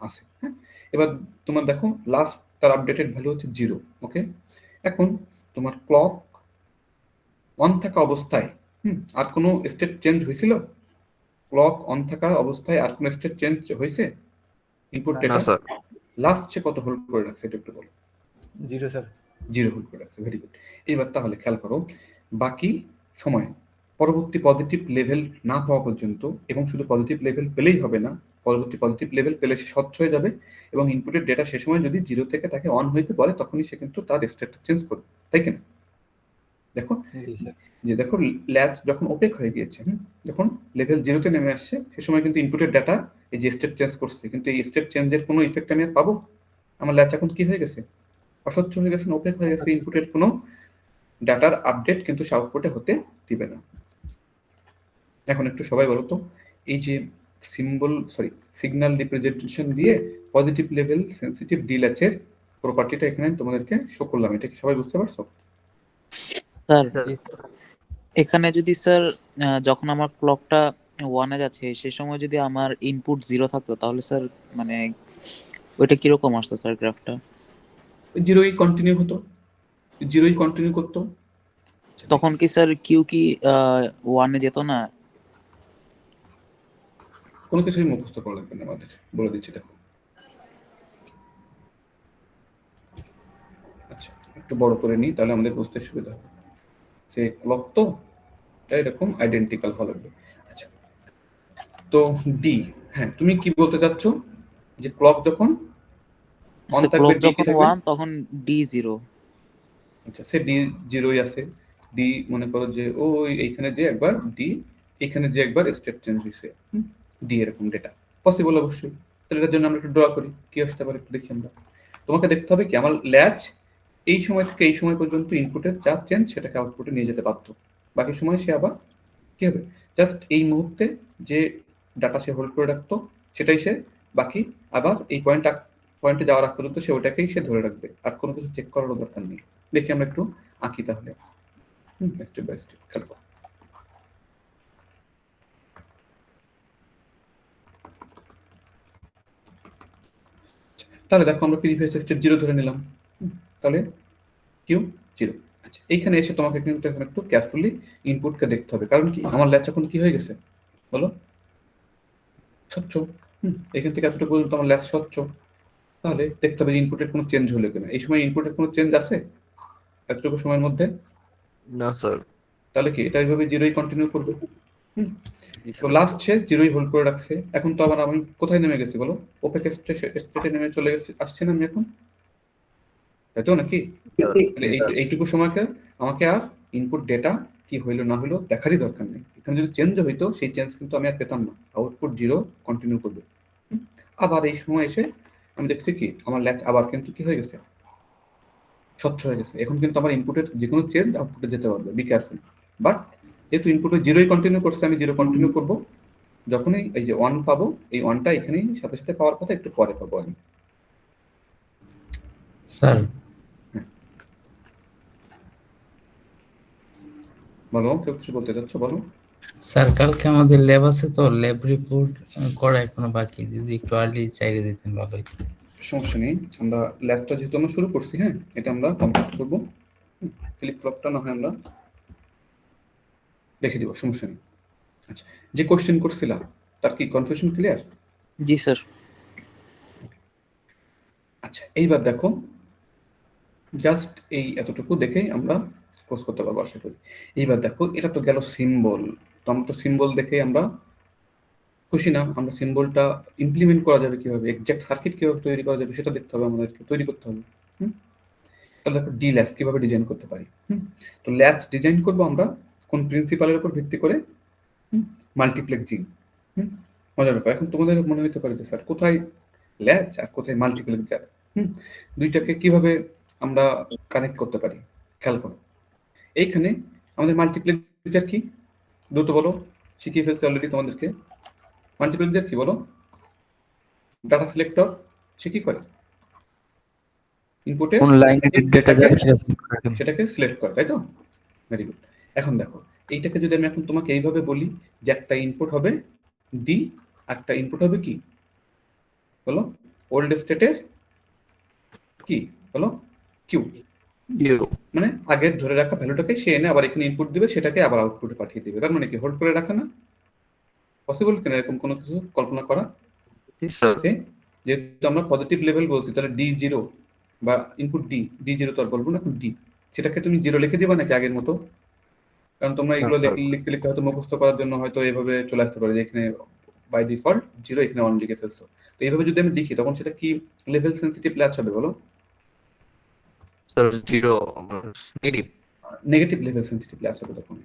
আছে। হ্যাঁ, এবার তোমার দেখো লাস্ট তার আপডেটেড ভ্যালু হচ্ছে জিরো। ওকে, এখন তোমার ক্লক অন থাকা অবস্থায় আর কোনো স্টেট চেঞ্জ হয়েছিল? ক্লক অন থাকা অবস্থায় আর কোনো স্টেট চেঞ্জ হয়েছে ইনপুট না ডেটা? স্যার। লাস্ট সে কত হোল্ড করে রাখছে এটা একটু বলো। 0 স্যার। জিরো হোল্ড করে রাখছে, ভেরি গুড। এবার তাহলে খেয়াল করো বাকি সময় পরবর্তী পজিটিভ লেভেল না পাওয়া পর্যন্ত, এবং শুধু পজিটিভ লেভেল পেলেই হবে না, পরবর্তী পজিটিভ লেভেল পেলে সে স্বচ্ছ হয়ে যাবে এবং ইনপুটের ডেটা সে সময় যদি জিরো থেকে তাকে অন হইতে বলে তখনই সে কিন্তু তার স্টেটটা চেঞ্জ করবে, তাই কিনা? দেখো জি স্যার। যে দেখো ল্যাচ যখন ওপেক হয়ে গিয়েছে, যখন লেভেল জিরোতে নেমে আসছে সে সময় কিন্তু ইনপুটের ডাটা এই যে স্টেট চেঞ্জ করছে, কিন্তু এই স্টেট চেঞ্জের কোনো ইফেক্ট আমি আর পাবো? আমার ল্যাচ এখন কি হয়ে গেছে, অস্বচ্ছ হয়ে গেছে, ওপেক হয়ে গেছে, ইনপুটের কোনো ডাটার আপডেট কিন্তু সে আউটপুটে হতে দিবে না। এখন একটু সবাই বলো তো, এই যে সিগন্যাল রিপ্রেজেন্টেশন দিয়ে পজিটিভ লেভেল সেন্সিটিভ ডি ল্যাচের প্রপার্টিটা এখানে তোমাদেরকে শো করলাম, এটা কি সবাই বুঝতে পারছো? স্যার জি স্যার। এখানে যদি স্যার যখন আমার ক্লকটা 1 যাচ্ছে সেই সময় যদি আমার ইনপুট 0 থাকতো তাহলে স্যার মানে ওইটা কিরকম আসতো স্যার গ্রাফটা? জিরোই কন্টিনিউ হতো, জিরোই কন্টিনিউ করতো। তখন কি স্যার কিউ কি 1 যেত না? কোনো কিছুই মুখস্থ করা লাগবে না আমাদের, বলে দিচ্ছি দেখো। আচ্ছা একটু বড় করে নিই তাহলে আমাদের বুঝতে সুবিধা হবে। সে ক্লক তো এটা এরকম আইডেন্টিক্যাল হওয়া লাগবে। আচ্ছা তো ডি, হ্যাঁ তুমি কি বলতে চাচ্ছ যে ক্লক যখন অন স্যার থাকবে ক্লক ডি কি যখন থাকবে? 1 তখন ডি 0। আচ্ছা সে ডি জিরোই আছে, ডি মনে করো যে ওই এইখানে যে একবার ডি, এখানে যে একবার স্টেট চেঞ্জ হয়েছে ডি, এরকম ডেটা পসিবল অবশ্যই। তাহলে এটার জন্য আমরা একটু ড্র করি কি আসতে পারে একটু দেখি আমরা। তোমাকে দেখতে হবে কি আমার ল্যাচ এই সময় থেকে এই সময় পর্যন্ত ইনপুটের যা চেঞ্জ সেটাকে আউটপুটে নিয়ে যেতে বাধ্য, বাকি সময় সে আবার কি হবে, জাস্ট এই মুহূর্তে যে ডাটা সে হোল্ড করে রাখতো সেটাই সে বাকি আবার এই পয়েন্টে যাওয়ার আগ পর্যন্ত সে ওটাকেই সে ধরে রাখবে, আর কোনো কিছু চেক করারও দরকার নেই। দেখি আমরা একটু আঁকি তাহলে স্টেপ বাই স্টেপ খেলবো। তাহলে দেখো আমরা প্রিভিয়াস স্টেট জিরো ধরে নিলাম, তাহলে কিউ জিরো। আচ্ছা এইখানে এসে তোমাকে কিন্তু এখন একটু কেয়ারফুলি ইনপুটকে দেখতে হবে, কারণ কি আমার ল্যাচ এখন কি হয়ে গেছে বলো, স্বচ্ছ। এখান থেকে এতটুকু পর্যন্ত আমার ল্যাচ স্বচ্ছ, তাহলে দেখতে হবে ইনপুটের কোনো চেঞ্জ হলো কিনা। এই সময় ইনপুটের কোনো চেঞ্জ আছে এতটুকু সময়ের মধ্যে? না স্যার। তাহলে কি এটা এইভাবে জিরোই কন্টিনিউ করবে। তো লাস্ট সে জিরোই হোল্ড করে রাখছে, এখন তো আবার আমি কোথায় নেমে গেছি বলো, ওপেক স্টেটে নেমে চলে গেছি, আসছে না আমি এখন, তাই তো নাকি? এইটুকু সময়কে আমাকে আর ইনপুট ডেটা কি হইলো না হইলো দেখারই দরকার নেই। এখানে যদি চেঞ্জ হইতো সেই চেঞ্জ কিন্তু আমি আর পেতাম না, আউটপুট জিরো কন্টিনিউ করবে। আবার এই সময় এসে আমি দেখছি কি আমার ল্যাচ আবার কিন্তু কি হয়ে গেছে, স্বচ্ছ হয়ে গেছে। এখন কিন্তু আমার ইনপুটের যে কোনো চেঞ্জ আউটপুটে যেতে পারবে, বি কেয়ারফুল। বাট যেহেতু ইনপুটে জিরোই কন্টিনিউ করছে আমি জিরো কন্টিনিউ করব, যখনই এই যে ওয়ান পাবো এই ওয়ানটা এখানেই সাথে সাথে পাওয়ার কথা, একটু পরে পাবো আমি। স্যার বলো কেউ কিছু বলতে চাচ্ছ বলো। স্যার কালকে আমাদের ল্যাব আছে তো ল্যাব রিপোর্ট করা এখনো বাকি, যদি একটু আর্লি চাইলে দিতেন ভালো হতো। সমস্যা নেই, আমরা ল্যাবটা যেহেতু আমরা শুরু করছি, হ্যাঁ এটা আমরা কমপ্লিট করবো। ফ্লিপ ফ্লপটা না হয় আমরা দেখে দিব, সমস্যা নেই। আচ্ছা যে কোশ্চেন করছিলাম তার কি কনফিউশন ক্লিয়ার? জি স্যার। আচ্ছা এইবার দেখো জাস্ট এই এতটুকু দেখেই আমরা এক্সপোজ করতে পারবো আশা করি। এইবার দেখো এটা তো গেল সিম্বল, তো আমরা তো সিম্বল দেখে আমরা খুশি না, আমরা সিম্বলটা ইমপ্লিমেন্ট করা যাবে কিভাবে, এক্সাক্ট সার্কিট কিভাবে তৈরি করা যাবে সেটা দেখতে হবে, আমাদেরকে তৈরি করতে হবে। তাহলে দেখো ডি ল্যাচ কিভাবে ডিজাইন করতে পারি। তো ল্যাচ ডিজাইন করবো আমরা কোন প্রিন্সিপালের উপর ভিত্তি করে, মাল্টিপ্লেক্সিং। মজার ব্যাপার, এখন তোমাদের মনে হতে পারে যে স্যার কোথায় ল্যাচ আর কোথায় মাল্টিপ্লেক্সার, দুইটাকে কিভাবে আমরা কানেক্ট করতে পারি। খেয়াল করো এইখানে আমাদের মাল্টিপ্লেক্সার কি, দ্রুত বলো, শিখিয়ে ফেলছে অলরেডি তোমাদেরকে। মাল্টিপ্লেক্সার কি বলো, ডাটা সিলেক্টর সে কি করে, ইনপুটে কোন লাইনে ডেটা যাবে সেটা select করে দেবে। সেটাকে সিলেক্ট করে, তাই তো? Very good. এখন দেখো এইটাকে যদি আমি এখন তোমাকে এইভাবে বলি যে একটা ইনপুট হবে ডি, একটা ইনপুট হবে কি বলো, ওল্ড স্টেটের কি বলো, কিউ, মানে আগের ধরে রাখা ভ্যালুটাকে সে এনে আবার এখানে ইনপুট দিবে, সেটাকে আবার আউটপুটে পাঠিয়ে দিবে। তার মানে কি হোল্ড করে রাখা না? পসিবল কিনা এরকম কোনো কিছু কল্পনা করা? যেহেতু আমরা পজিটিভ লেভেল বলছি, তাহলে ডি জিরো বা ইনপুট ডি জিরো তো আর বলবো না, এখন ডি, সেটাকে তুমি জিরো লিখে দিবা নাকি আগের মতো? কারণ তোমরা এগুলো লিখতে লিখতে হয়তো মুখস্থ করার জন্য হয়তো এইভাবে চলে আসতে পারে যে এখানে বাই ডিফল্ট জিরো, এখানে ওয়ান লিখে ফেলছো। তো এইভাবে যদি আমি লিখি তখন সেটা কি লেভেল সেন্সিটিভ ল্যাচ হবে বলো? নেগেটিভ লেভেল সেন্সিটিভ ল্যাচ হবে তখন।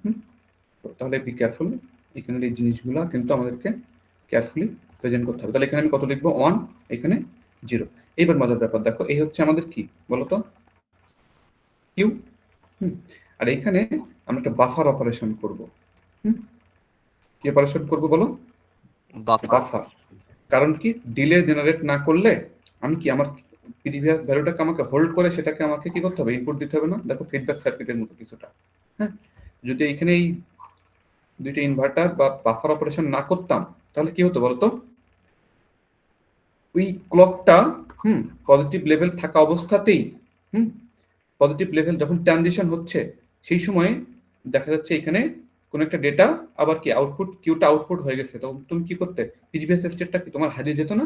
তাহলে বি কেয়ারফুল, এখানে এই জিনিসগুলো কিন্তু আমাদেরকে কেয়ারফুলি প্রেজেন্ট করতে হবে। তাহলে এখানে আমি কত লিখবো, 1, এখানে 0। এইবার মজার ব্যাপার দেখো, এই হচ্ছে আমাদের কি বলতো, কিউ। আর এখানে আমরা একটা বাফার অপারেশন করব। কি অপারেশন করব বলো, বাফার। কারণ কি, ডিলে জেনারেট না করলে আমি কি আমার প্রিভিয়াস ভ্যালুটাকে আমাকে হোল্ড করে সেটাকে আমাকে কি করতে হবে, ইনপুট দিতে হবে না? দেখো ফিডব্যাক সার্কিটের মতো কিছুটা। হ্যাঁ, যদি এখানে এই দুইটা ইনভার্টার বা বাফার অপারেশন না করতাম তাহলে কি হতো বলতো, ওই ক্লকটা পজিটিভ লেভেল থাকা অবস্থাতেই পজিটিভ লেভেল যখন ট্রানজিশন হচ্ছে সেই সময় দেখা যাচ্ছে এখানে কোন একটা ডেটা আবার কি আউটপুট, কিউটা আউটপুট হয়ে গেছে, তখন তুমি কি করতে, প্রিভিয়াস স্টেটটা কি তোমার হারিয়ে যেত না?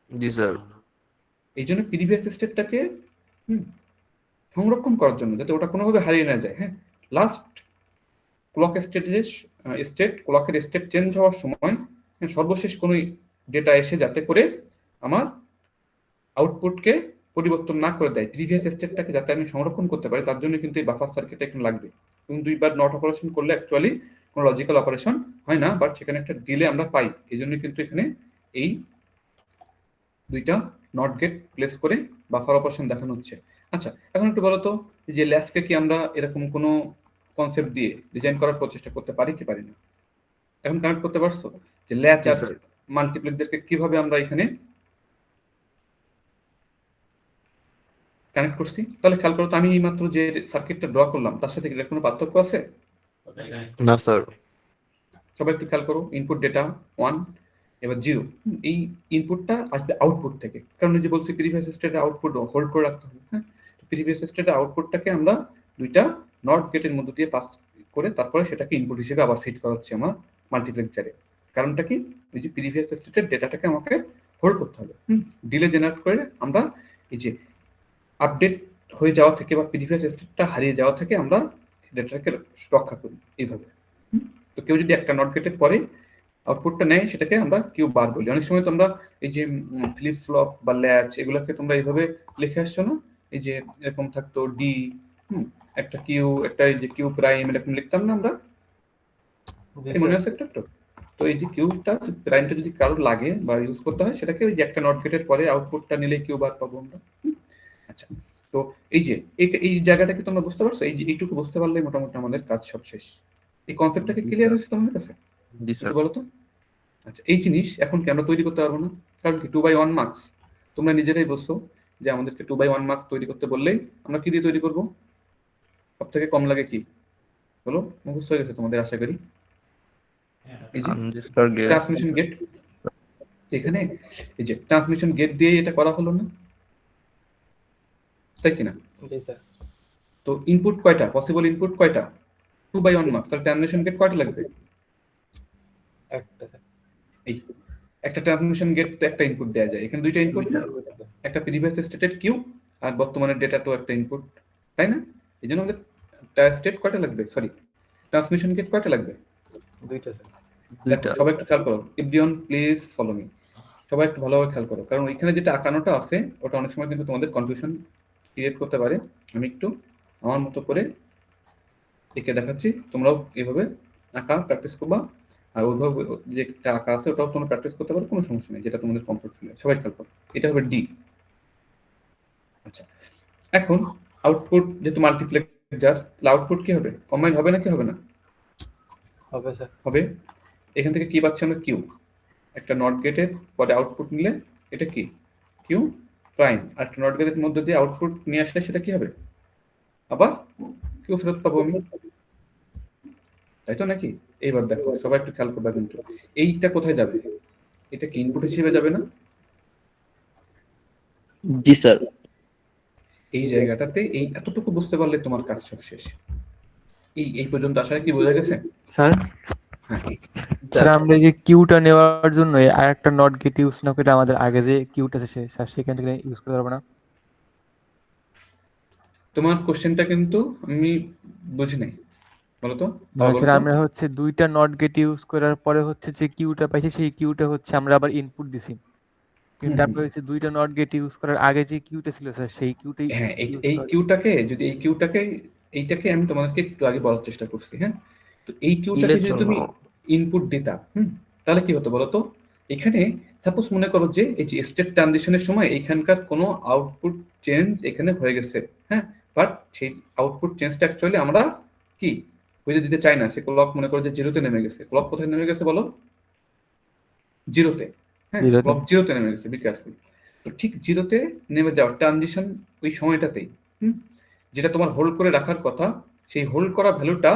জি স্যার। এই জন্য প্রিভিয়াস স্টেটটাকে সংরক্ষণ করার জন্য যাতে ওটা কোনোভাবে হারিয়ে না যায়, হ্যাঁ, লাস্ট ক্লক ক্লকের স্টেট চেঞ্জ হওয়ার সময় সর্বশেষ কোনো ডেটা এসে যাতে করে আমার আউটপুটকে পরিবর্তন না করে দেয়, প্রিভিয়াস স্টেটটাকে যাতে আমি সংরক্ষণ করতে পারি, তার জন্য কিন্তু এই বাফার সার্কিট এখানে লাগবে। এবং দুইবার নট অপারেশন করলে অ্যাকচুয়ালি কোনো লজিক্যাল অপারেশন হয় না, বাট সেখানে একটা ডিলে আমরা পাই। এই জন্য কিন্তু এখানে এই দুইটা নট গেট প্লেস করে বাফার অপারেশন দেখানো হচ্ছে। আচ্ছা, এখন একটু বলো তো যে ল্যাচকে কি আমরা এরকম কোনো কনসেপ্ট দিয়ে ডিজাইন করার প্রচেষ্টা করতে পারি কি পারি না? এখন কানেক্ট করতে পারছো যে ল্যাচ আর মাল্টিপ্লেক্সদেরকে কিভাবে আমরা এখানে কানেক্ট করছি? তাহলে খেয়াল করো তো, আমি এই মাত্র যে সার্কিটটা ড্র করলাম তার সাথে এর কোনো পার্থক্য আছে? না স্যার। সবাই একটু খেয়াল করো, ইনপুট ডেটা 1, এবার 0, এই ইনপুটটা আসবে আউটপুট থেকে, কারণ এই যে বলছি প্রিভিয়াস স্টেটের আউটপুট হোল্ড করে রাখতে হবে। হ্যাঁ, প্রিভিয়াস স্টেটের আউটপুটটাকে আমরা দুইটা নট গেটের মধ্যে দিয়ে পাস করে তারপরে সেটাকে ইনপুট হিসেবে আবার ফিড করা হচ্ছে আমার মাল্টিপ্লেক্সারে। কারণটা কি, ওই যে প্রিভিয়াস স্টেটের ডেটাটাকে আমাকে হোল্ড করতে হবে। ডিলে জেনারেট করে আমরা এই যে আপডেট হয়ে যাওয়া থেকে বা প্রিভিয়াস স্টেটটা হারিয়ে যাওয়া থেকে আমরা ডেটাটাকে রক্ষা করি এইভাবে। তো কেউ যদি একটা নট গেটের পরে আউটপুটটা নেয় সেটাকে আমরা কিউ বার বলি। অনেক সময় তোমরা এই যে ফ্লিপ ফ্লপ বা ল্যাচ এগুলোকে তোমরা এইভাবে লিখে আসছো না, এই যে এরকম থাকতো ডি, একটা কিউ, একটা এই যে কিউ প্রাইম, এরকম লিখতাম না আমরা, মনে আছে একটু একটু? তো এই যে কিউটা প্রাইমটা যদি কারোর লাগে বা ইউজ করতে হয় সেটাকে ওই যে একটা নট গেটের পরে আউটপুটটা নিলে কিউ বার পাবো আমরা। আচ্ছা, তো এই যে এই জায়গাটাকে তোমরা বুঝতে পারছো, এই যে এইটুকু বুঝতে পারলে মোটামুটি আমাদের কাজ সব শেষ। এই কনসেপ্টটাকে ক্লিয়ার হয়েছে তোমাদের কাছে? জি স্যার। বলো তো। আচ্ছা, এই জিনিস এখন কি আমরা তৈরি করতে পারবো না? কারণ কি 2/1 মার্কস, তোমরা নিজেরাই বলছো যে আমাদেরকে 2/1 মার্কস তৈরি করতে বললেই আমরা কি দিয়ে তৈরি করব? সব থেকে কম লাগে কি বলো, মুখস্থ হয়ে গেছে তোমাদের আশা করি, এই যে ট্রান্সমিশন গেট। এখানে এই যে ট্রান্সমিশন গেট দিয়ে এটা করা হলো না, তাই কিনা? তো ইনপুট কয়টা, পসিবল ইনপুট কয়টা? 2/1 মার্কস, তাহলে ট্রান্সমিশন গেট কয়টা লাগবে? এই একটা ট্রান্সমিশন গেট তো একটা ইনপুট দেওয়া যায়, এখানে দুইটা ইনপুট না, একটা প্রিভিয়াস স্টেটেড কিউ আর বর্তমানের ডেটা তো একটা ইনপুট, তাই না? এই জন্য আমাদের স্টেট কয়টা লাগবে, সরি ট্রান্সমিশন গেট কয়টা লাগবে? দুইটা স্যার। দেখো সবাই একটু খেয়াল করো, এভরিওয়ান প্লিজ ফলো মি, সবাই একটু ভালোভাবে খেয়াল করো, কারণ ওইখানে যেটা আঁকানোটা আছে ওটা অনেক সময় কিন্তু তোমাদের কনফিউশন ক্রিয়েট করতে পারে। আমি একটু আমার মতো করে এঁকে দেখাচ্ছি, তোমরাও এভাবে আঁকা প্র্যাকটিস করবা, আর ওইভাবে যেটা আঁকা আছে ওটাও তোমরা প্র্যাকটিস করতে পারো, কোনো সমস্যা নেই, যেটা তোমাদের কমফোর্ট ফিল হয়। সবাই খেয়াল করো, এটা হবে ডি। আচ্ছা, এখন আউটপুট যেহেতু মাল্টিপ্লেক্সার, তাহলে আউটপুট কি হবে? কম্বাইন হবে নাকি হবে না? হবে স্যার। হবে। এখান থেকে কি পাচ্ছি আমরা? কিউ। একটা নট গেটের পরে আউটপুট নিলে এটা কি? Q prime. আর একটা নট গেটের মধ্যে দিয়ে আউটপুট নিয়ে আসলে সেটা কি হবে? আবার কিউ ফেরত পাবো আমি, তাই তো নাকি? এইবার দেখো সবাই একটু খেয়াল করবে, কিন্তু এইটা কোথায় যাবে? এটা কি ইনপুট হিসেবে যাবে না? জি স্যার। এই জায়গাটাতে এই এতটুকু বুঝতে পারলে তোমার কাজ সব শেষ। এই পর্যন্ত আসায় কি বোঝা গেছে? স্যার হ্যাঁ, স্যার আমরা এই যে কিউটা নেওয়ার জন্য আর একটা নট গেট ইউজ না করে আমাদের আগে যে কিউটা আছে স্যার সেখান থেকে ইউজ করতে পারবো না? তোমার কোশ্চেনটা কিন্তু আমি বুঝি নাই, বলো তো। মানে স্যার আমরা হচ্ছে দুইটা নট গেট ইউজ করার পরে হচ্ছে যে কিউটা পাইছি সেই কিউটা হচ্ছে আমরা আবার ইনপুট দিছি, কিন্তু তারপরে হচ্ছে দুইটা নট গেট ইউজ করার আগে যে কিউটা ছিল স্যার সেই কিউটাই হ্যাঁ, এই কিউটাকে যদি এইটাকে আমি তোমাদেরকে একটু আগে বলার চেষ্টা করছি। হ্যাঁ, তো এই কিউটাকে যদি তুমি ইনপুট দিতা, তাহলে কি হতো বলো তো? এখানে সাপোজ মনে করো যে এই যে স্টেট ট্রানজিশনের সময় এইখানকার কোনো আউটপুট চেঞ্জ এখানে হয়ে গেছে, হ্যাঁ, বাট সেই আউটপুট চেঞ্জটা অ্যাকচুয়ালি আমরা কি বুঝে দিতে চাই না। সে ক্লক মনে করো যে জিরোতে নেমে গেছে। ক্লক কোথায় নেমে গেছে বলো? জিরোতে। হ্যাঁ, ক্লক জিরোতে নেমে গেছে, বি কেয়ারফুল। তো ঠিক জিরোতে নেমে যাওয়া ট্রানজিশন ওই সময়টাতেই যেটা তোমার হোল্ড করে রাখার কথা, সেই হোল্ড করা ভ্যালুটা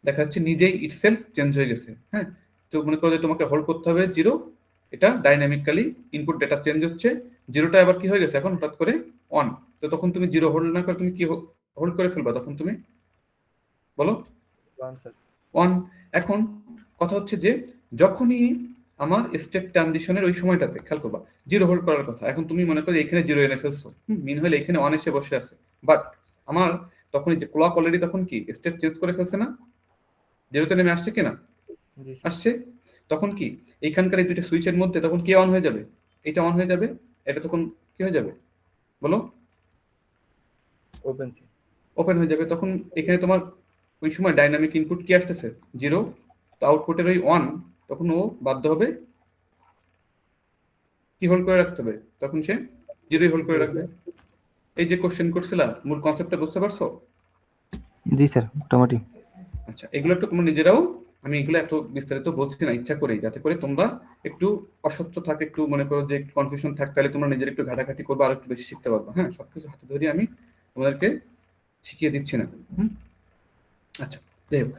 দেখা যাচ্ছে নিজেই ইটসেলফ চেঞ্জ হয়ে গেছে। হ্যাঁ, তো মনে করো যে তোমাকে হোল্ড করতে হবে জিরো, এটা ডাইনামিক্যালি ইনপুট ডেটা চেঞ্জ হচ্ছে, জিরোটা আবার কি হয়ে গেছে এখন হঠাৎ করে অন। তো তখন তুমি জিরো হোল্ড না করে তুমি কি হোল্ড করে ফেলবা? তখন তুমি বলো অন। এখন কথা হচ্ছে যে যখনই আমার স্টেট ট্রানজিশনের ওই সময়টাতে খেয়াল করবা জিরো হোল্ড করার কথা, এখন তুমি মনে করো এখানে জিরো এনে ফেলছো, মিন হলে এখানে অন এসে বসে আছে, বাট আমার তখন যে ক্লক অলরেডি তখন কি স্টেট চেঞ্জ করে ফেলছে না? জিরোতে নেমে আসছে কিনা? আসছে। তখন কি এইখানকার এই দুইটা সুইচের মধ্যে তখন কি অন হয়ে যাবে? এটা অন হয়ে যাবে, এটা তখন কি হয়ে যাবে বলো? ওপেন হয়ে যাবে। তখন এখানে তোমার ওই সময় ডাইনামিক ইনপুট কি আসতেছে? জিরো। তো আউটপুটের ওই অন, তখন ও বাধ্য হবে কি হোল্ড করে রাখতে হবে, তখন সে জিরোই হোল্ড করে রাখবে। এই যে কোশ্চেন করছিলাম, মূল কনসেপ্টটা বুঝতে পারছো? জি স্যার মোটামুটি। আচ্ছা, এগুলো একটু তোমরা নিজেরাও, আমি এগুলো এত বিস্তারিত বলছি না ইচ্ছা করেই, যাতে করে তোমরা একটু অস্বচ্ছ থাকে, একটু মনে করো যে একটু কনফিউশন থাকে, তাহলে তোমরা নিজের একটু ঘাটাঘাটি করবে আর একটু বেশি শিখতে পারবে। হ্যাঁ, সবকিছু হাতে ধরে আমি তোমাদেরকে শিখিয়ে দিচ্ছি না। আচ্ছা, যাই হোক।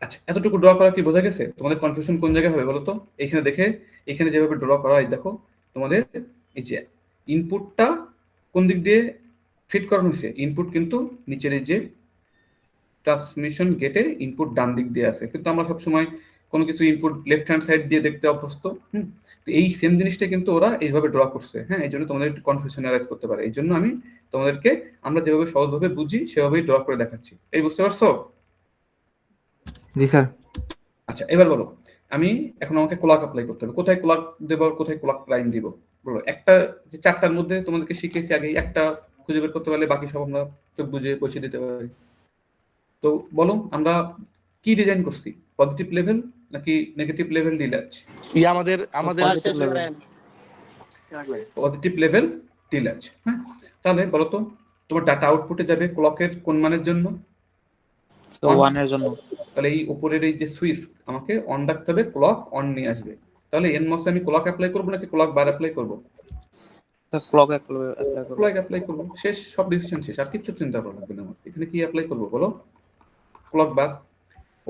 আচ্ছা, এতটুকু ড্র করা কি বোঝা গেছে? তোমাদের কনফিউশন কোন জায়গায় হবে বলো তো? এইখানে দেখে, এখানে যেভাবে ড্র করা হয় দেখো, তোমাদের এই যে ইনপুটটা কোন দিক দিয়ে ফিট করানো হয়েছে, ইনপুট কিন্তু নিচের এই যে ট্রান্সমিশন গেটে ইনপুট ডান দিক দিয়ে আছে, কিন্তু আমরা সবসময় কোনো কিছু ইনপুট লেফট হ্যান্ড সাইড দিয়ে দেখতে অভ্যস্ত। তো এই সেম জিনিসটা কিন্তু ওরা এইভাবে ড্র করছে। হ্যাঁ, এই জন্য তোমাদের একটু কনফিউশন অ্যারাইজ করতে পারে, এই জন্য আমি তোমাদেরকে আমরা যেভাবে সহজভাবে বুঝি সেভাবেই ড্র করে দেখাচ্ছি। এই বুঝতে পারছো? জি স্যার। আচ্ছা, এবার বলো, আমি এখন আমাকে ক্লক অ্যাপ্লাই করতে হবে, কোথায় ক্লক দেব, কোথায় ক্লক প্রাইম দিব বলো? একটা যে চারটার মধ্যে তোমাদেরকে শিখিয়েছি আগে, একটা খুঁজে বের করতে পারলে বাকি সব আমরা চোখ বুঝে বসিয়ে দিতে পারি। তো বলো, আমরা কি ডিজাইন করছি? পজিটিভ লেভেল নাকি negative level D latch? Positive level D latch. হ্যাঁ, তাহলে বলো তো তোমার ডাটা আউটপুটে যাবে ক্লকের কোন মানের জন্য? ওয়ান এর জন্য। তাহলে এই উপরের এই যে সুইচ আমাকে অন রাখতে হবে, ক্লক অন নিয়ে আসবে। তাহলে এন মাসে আমি ক্লক অ্যাপ্লাই করবো নাকি ক্লক বার অ্যাপ্লাই করবো? ক্লক অ্যাপ্লাই করবো। শেষ, সব ডিসিশন শেষ, আর কিছু চিন্তা করা লাগবে না আমার। এখানে কি অ্যাপ্লাই করবো বলো? ক্লক বার।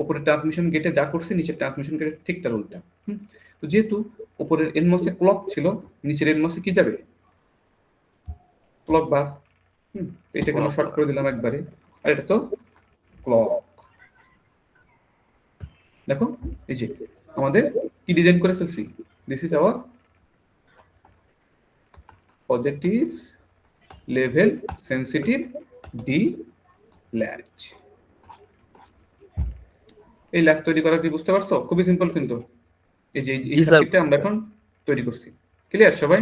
উপরে ট্রান্সমিশন গেটে যা করছি নিচের ট্রান্সমিশন গেটে ঠিকটা উল্টা। তো যেহেতু উপরের এন মাসে ক্লক ছিল, নিচের এন মাসে কি যাবে? ক্লক বার। এটাকে আমরা শর্ট করে দিলাম একবারে, আর এটা তো ক্লক। দেখো এই যে আমাদের কি ডিজাইন করে ফেলছি, this is our positive level sensitive D latch. এই ল্যাচ তৈরি করা কি বুঝতে পারছো? খুবই সিম্পল কিন্তু এই যে এই জি স্যার। সার্কিটটা আমরা এখন তৈরি করছি। ক্লিয়ার সবাই?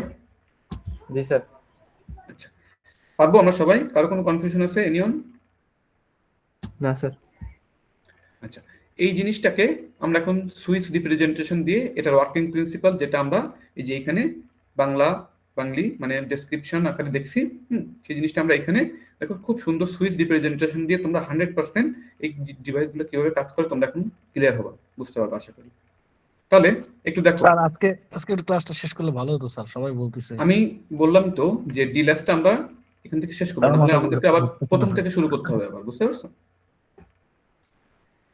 জি স্যার। আচ্ছা, পারবো আমরা সবাই? কারো কোনো কনফিউশন আছে এনিওন? না স্যার। আচ্ছা, এই জিনিসটাকে আমরা এখন সুইচ রিপ্রেজেন্টেশন দিয়ে এটার ওয়ার্কিং প্রিন্সিপাল যেটা আমরা এই যে এখানে বাংলি মানে ডেসক্রিপশন আকারে দেখছি, সেই জিনিসটা আমরা এখানে দেখো খুব সুন্দর সুইচ রিপ্রেজেন্টেশন দিয়ে তোমরা 100% এই ডিভাইসগুলো কিভাবে কাজ করে তোমরা এখন ক্লিয়ার হবে, বুঝতে পারবে আশা করি। তাহলে একটু দেখো, স্যার আজকে ক্লাসটা শেষ করলে ভালো হতো স্যার, সবাই বলতেছে। আমি বললাম তো যে ডি ল্যাবটা আমরা এখান থেকে শেষ করবো, নাহলে আমাদেরকে আবার প্রথম থেকে শুরু করতে হবে আবার, বুঝতে পারছো?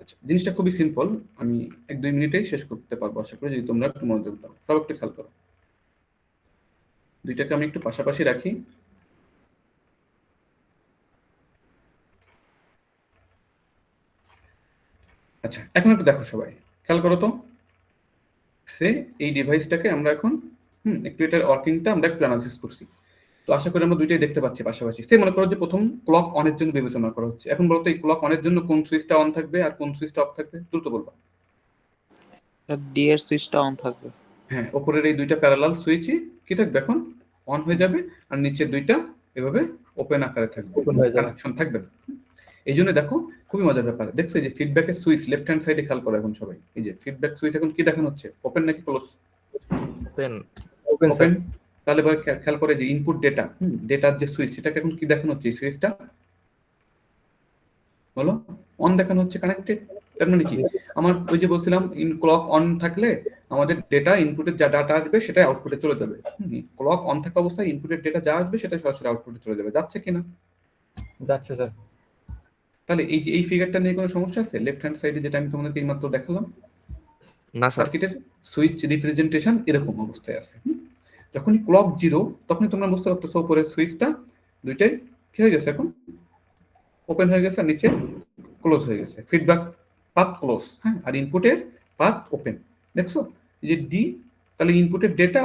আচ্ছা, জিনিসটা খুবই সিম্পল, আমি 1-2 মিনিটেই শেষ করতে পারবো আশা করি, যদি তোমরা একটু মনোযোগ দাও। সব একটু খেয়াল করো, দুইটাকে আমি একটু পাশাপাশি রাখি। আচ্ছা, এখন একটু দেখো সবাই, খেয়াল করো তো, সে এই ডিভাইসটাকে আমরা এখন একটু এটার ওয়ার্কিংটা আমরা একটু অ্যানালাইসিস করছি। তো আশা করি আমরা দুইটাই দেখতে পাচ্ছি পাশাপাশি। সে মনে করো যে প্রথম ক্লক অনের জন্য বিবেচনা করা হচ্ছে। এখন বলতো এই ক্লক অনের জন্য কোন সুইচটা অন থাকবে আর কোন সুইচটা অফ থাকবে, দ্রুত বলবা। স্যার ডি এর সুইচটা অন থাকবে। হ্যাঁ, উপরের এই দুইটা প্যারালাল সুইচই কি থাকবে এখন অন হয়ে যাবে, আর নিচের দুইটা এভাবে ওপেন আকারে থাকবে, Open হয়ে যাবে। কানেকশন থাকবে না। এই জন্য দেখো খুবই মজার ব্যাপার, দেখছো এই যে ফিডব্যাকের সুইচ লেফট হ্যান্ড সাইডে খেয়াল করো এখন সবাই, এই যে ফিডব্যাক সুইচ এখন কি দেখানো হচ্ছে, ওপেন নাকি ক্লোজ? Open sir. ওপেন। তাহলে এবার খেয়াল করে যে ইনপুট ডেটা, ডেটার যে সুইচ সেটাকে এখন কি দেখানো হচ্ছে, এই সুইচটা বলো অন দেখানো হচ্ছে, কানেক্টেড। তার মানে কি, আমার ওই যে বলছিলাম ইন ক্লক অন থাকলে আমাদের ডেটা ইনপুটের যা ডাটা আসবে সেটাই আউটপুটে চলে যাবে। ক্লক অন থাকা অবস্থায় ইনপুটের ডেটা যা আসবে সেটা সরাসরি আউটপুটে চলে যাবে, যাচ্ছে কিনা? যাচ্ছে স্যার। তাহলে এই যে এই ফিগারটা নিয়ে কোনো সমস্যা আছে? লেফট হ্যান্ড সাইডে যেটা আমি তোমাদেরকে এইমাত্র দেখালাম, না স্যার। সার্কিটের সুইচ রিপ্রেজেন্টেশন এরকম অবস্থায় আছে। যখনই ক্লক 0 তখনই তোমরা বুঝতে পারতেছো উপরের সুইচটা দুইটাই কি হয়ে গেছে, এখন ওপেন হয়ে গেছে আর নিচে ক্লোজ হয়ে গেছে, ফিডব্যাক পাথ ক্লোজ, হ্যাঁ, আর ইনপুটের পাথ ওপেন। দেখছো এই যে ডি, তাহলে ইনপুটের ডেটা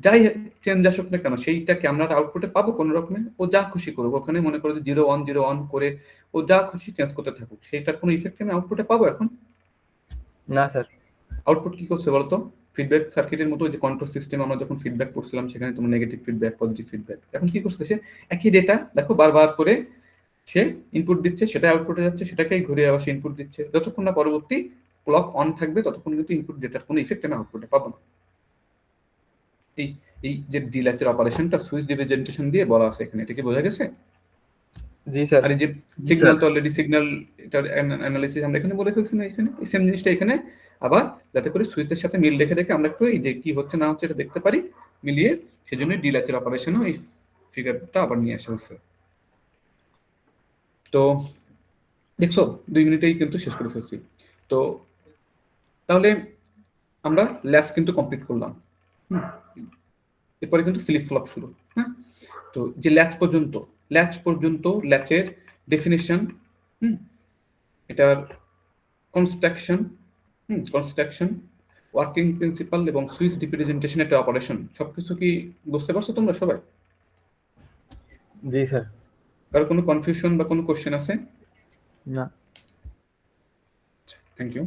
যাই চেঞ্জ আসুক না কেন সেইটাকে আমরা আউটপুটে পাবো কোনো রকমে, ও যা খুশি করবো ওখানে, মনে করো যে 0 1 করে ও যা খুশি চেঞ্জ করতে থাকুক, সেইটার কোনো ইফেক্ট আমি আউটপুটে পাবো এখন? না স্যার। আউটপুট কি করছে বলতো? ফিডব্যাক সার্কিটের মতো যে কন্ট্রোল সিস্টেম আমরা যখন ফিডব্যাক করছিলাম সেখানে তোমার নেগেটিভ ফিডব্যাক পজিটিভ ফিডব্যাক, এখন কি করছে সে একই ডেটা দেখো বারবার করে সে ইনপুট দিচ্ছে, সেটা আউটপুটে যাচ্ছে, সেটাকেই ঘুরে আবার সে ইনপুট দিচ্ছে, যতক্ষণ না পরবর্তী ক্লক অন থাকবে ততক্ষণ কিন্তু ইনপুট ডেটার কোনো ইফেক্ট আমি আউটপুটে পাবো না। এই এই যে ডিল্যাচের অপারেশনটা সুইচ রিপ্রেজেন্টেশন দিয়ে বলা আছে এখানে, এটা কি বোঝা গেছে? জি স্যার। আর এই যে সিগন্যাল তো অলরেডি সিগন্যাল এটার অ্যানালাইসিস আমরা এখানে বলে ফেলছি না, এখানে এই সেম জিনিসটা এখানে আবার যাতে করে সুইচের সাথে মিল রেখে রেখে আমরা একটু এই যে কি হচ্ছে না হচ্ছে এটা দেখতে পারি মিলিয়ে, সেজন্য ডিল্যাচের অপারেশনও এই ফিগারটা আবার নিয়ে আসা হয়েছে। তো দেখছো 2 মিনিটেই কিন্তু শেষ করে ফেলছি। তো তাহলে আমরা ল্যাচ কিন্তু কমপ্লিট করলাম, এরপরে কিন্তু ফ্লিপ ফ্লপ শুরু। হ্যাঁ, তো যে ল্যাচ পর্যন্ত ল্যাচের ডেফিনেশন, এটার কনস্ট্রাকশন, ওয়ার্কিং প্রিন্সিপাল এবং সুইচ রিপ্রেজেন্টেশন, একটা অপারেশন, সবকিছু কি বুঝতে পারছো তোমরা সবাই? জি স্যার। কারো কোনো কনফিউশন বা কোনো কোশ্চেন আছে? না। Thank you.